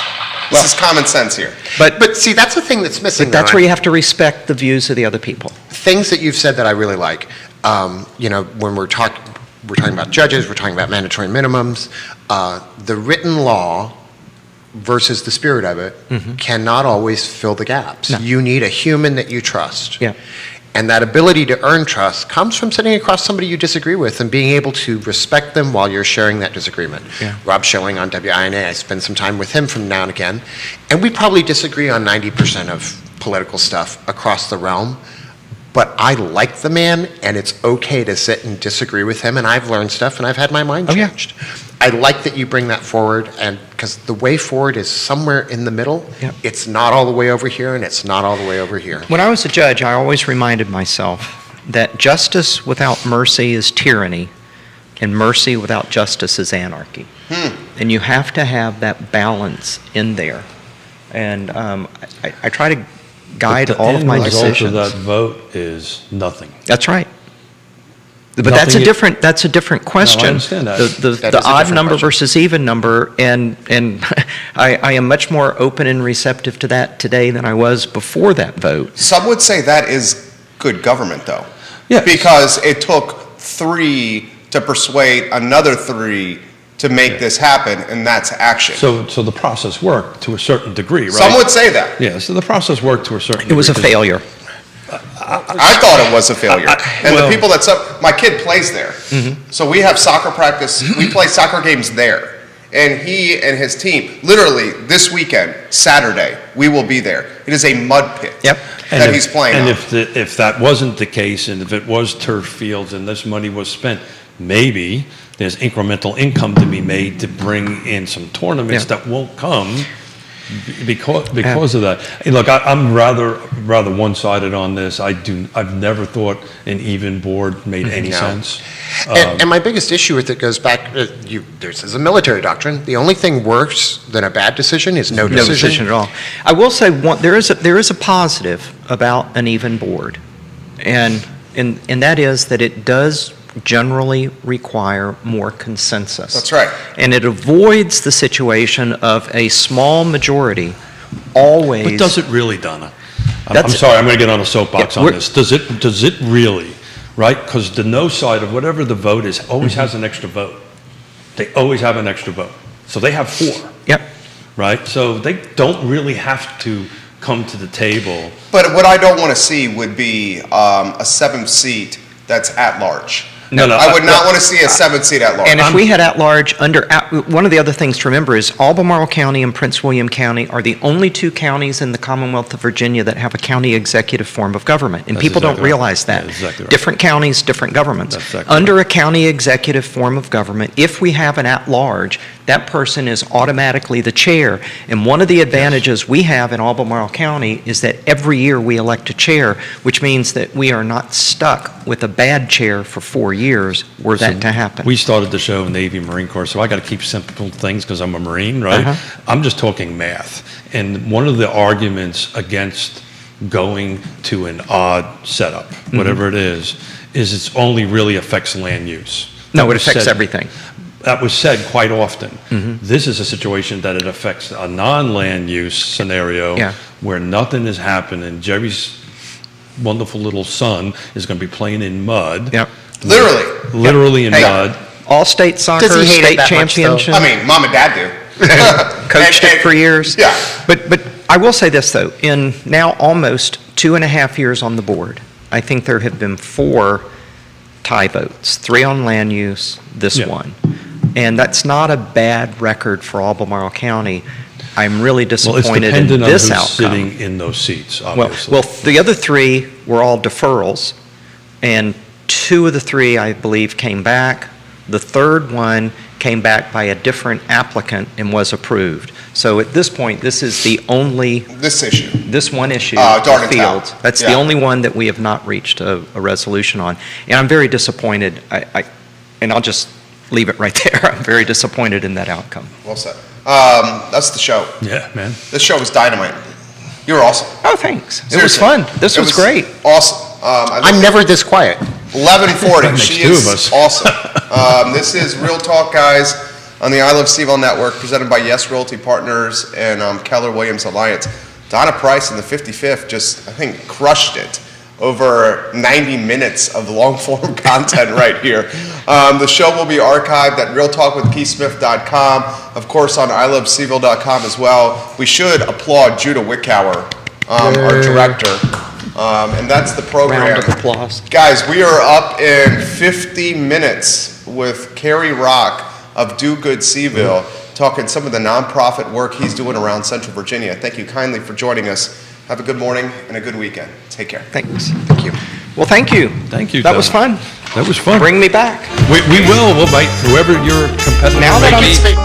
S3: This is common sense here.
S2: But see, that's the thing that's missing.
S4: That's
S2: though.
S4: where you have to respect the views of the other people.
S2: Things that you've said that I really like. When we're talking about judges, we're talking about mandatory minimums. The written law versus the spirit of it cannot always fill the gaps.
S4: No.
S2: You need a human that you trust.
S4: Yeah.
S2: And that ability to earn trust comes from sitting across somebody you disagree with and being able to respect them while you're sharing that disagreement.
S4: Yeah.
S2: Rob Schilling on WINA, I spend some time with him from now and again, and we probably disagree on 90% of political stuff across the realm, but I like the man, and it's okay to sit and disagree with him, and I've learned stuff, and I've had my mind
S4: Oh, yeah.
S2: changed. I like that you bring that forward, and because the way forward is somewhere in the middle.
S4: Yep.
S2: It's not all the way over here, and it's not all the way over here.
S4: When I was a judge, I always reminded myself that justice without mercy is tyranny, and mercy without justice is anarchy. And you have to have that balance in there. And I try to guide
S1: But the
S4: all of
S1: end
S4: my
S1: result
S4: decisions.
S1: of that vote is nothing.
S4: That's right. But that's a
S1: Nothing-
S4: different question.
S1: understand that.
S2: That is
S4: The
S2: a
S4: odd
S2: different
S4: number
S2: question.
S4: versus even number, and I am much more open and receptive to that today than I was before that vote.
S3: Some would say that is good government, though.
S1: Yes.
S3: Because it took 3 to persuade another 3 to make this happen, and that's action.
S1: So the process worked to a certain degree, right?
S3: Some would say that.
S1: Yeah, so the process worked to a certain degree.
S4: It was a
S1: 'cause-
S4: failure.
S3: I thought it was a failure. And
S1: well-
S3: the people my kid plays there. So we have soccer practice, we play soccer games there. And he and his team, literally this weekend, Saturday, we will be there. It is a mud pit
S4: Yep.
S3: that he's playing
S1: And
S3: on.
S1: if that wasn't the case, and if it was turf fields and this money was spent, maybe there's incremental income to be made to bring in some tournaments
S4: Yeah.
S1: that won't come because of that. Hey, look, I'm rather one-sided on this. I've never thought an even board made any
S2: No.
S1: sense.
S2: And my biggest issue with it goes back, this is a military doctrine. The only thing worse than a bad decision is no
S4: No
S2: decision.
S4: decision at all. I will say there is a positive about an even board, and that is that it does generally require more consensus.
S3: That's right.
S4: And it avoids the situation of a small majority always.
S1: But does it really, Donna? I'm
S4: That's-
S1: sorry, I'm going to get on a soapbox
S4: Yeah,
S1: on
S4: we're-
S1: this. Does it really, right? Because the no side of whatever the vote is always has an extra vote. They always have an extra vote. So they have 4,
S4: Yep.
S1: right? So they don't really have to come to the table.
S3: But what I don't want to see would be a 7th seat that's at large.
S1: No,
S3: I would not want to see a 7th seat at large.
S4: And if we had at-large one of the other things to remember is Albemarle County and Prince William County are the only 2 counties in the Commonwealth of Virginia that have a county executive form of government. And
S1: That's
S4: people don't
S1: exactly right.
S4: realize that.
S1: Yeah, exactly right.
S4: Different counties, different governments.
S1: That's exactly
S4: Under a county executive form of government, if we have an at-large, that person is automatically the chair. And one of the advantages we have in Albemarle County is that every year we elect a chair, which means that we are not stuck with a bad chair for 4 years were that to happen.
S1: We started the show Navy Marine Corps, so I got to keep simple things because I'm a Marine, right?
S4: Uh-huh.
S1: I'm just talking math. And one of the arguments against going to an odd setup,
S4: Mm-hmm.
S1: whatever it is it only really affects land use.
S4: No,
S1: That
S4: it
S1: was
S4: affects
S1: said-
S4: everything.
S1: That was said quite often.
S4: Mm-hmm.
S1: This is a situation that it affects a non-land use scenario
S4: Yeah.
S1: where nothing is happening. Jerry's wonderful little son is going to be playing in mud.
S4: Yep.
S1: Literally in
S2: Hey,
S1: mud.
S4: All-state soccer,
S2: Does he hate it
S4: state
S2: that much, though?
S4: championship.
S3: I mean, mom and dad do.
S4: Coached
S3: And-
S4: it for years.
S3: Yeah.
S4: But I will say this, though. In now almost 2.5 years on the board, I think there have been 4 tie votes, 3 on land use, this
S1: Yeah.
S4: one. And that's not a bad record for Albemarle County. I'm really
S1: Well, it's
S4: disappointed in
S1: dependent on
S4: this
S1: who's
S4: outcome.
S1: sitting in those seats,
S4: Well,
S1: obviously.
S4: well, the other 3 were all deferrals, and 2 of the 3, I believe, came back. The third one came back by a different applicant and was approved. So at this point, this is the only,
S3: This issue.
S4: this one issue,
S3: Darden
S4: the Fields.
S3: Town.
S4: That's the
S3: Yeah.
S4: only one that we have not reached a resolution on. And I'm very disappointed, and I'll just leave it right there. I'm very disappointed in that outcome.
S3: Well said. That's the show.
S1: Yeah, man.
S3: This show was dynamite. You were awesome.
S4: Oh, thanks. It was
S3: Seriously.
S4: fun. This
S3: It
S4: was great.
S3: Awesome.
S2: I'm never this quiet.
S3: 11:40.
S1: That makes
S3: She
S1: two
S3: is
S1: of us.
S3: awesome. This is Real Talk, guys, on the I Love Seaville Network, presented by Yes Realty Partners and Keller Williams Alliance. Donna Price in the 55th just, I think, crushed it. Over 90 minutes of long-form content right here. The show will be archived at realtalkwithkeithsmith.com, of course on iloveseville.com as well. We should applaud Judah Wickower, our director, and that's the program.
S4: Round of applause.
S3: Guys, we are up in 50 minutes with Kerry Rock of Do Good Seaville, talking some of the nonprofit work he's doing around Central Virginia. Thank you kindly for joining us. Have a good morning and a good weekend. Take care.
S4: Thanks. Thank you. Well, thank you.
S1: Thank you,
S4: That was
S1: Tom.
S4: fun.
S1: That was fun.
S4: Bring me back.
S1: We will. We'll invite whoever your competitor
S4: Now that
S1: may
S4: I'm
S1: be.
S2: Speak-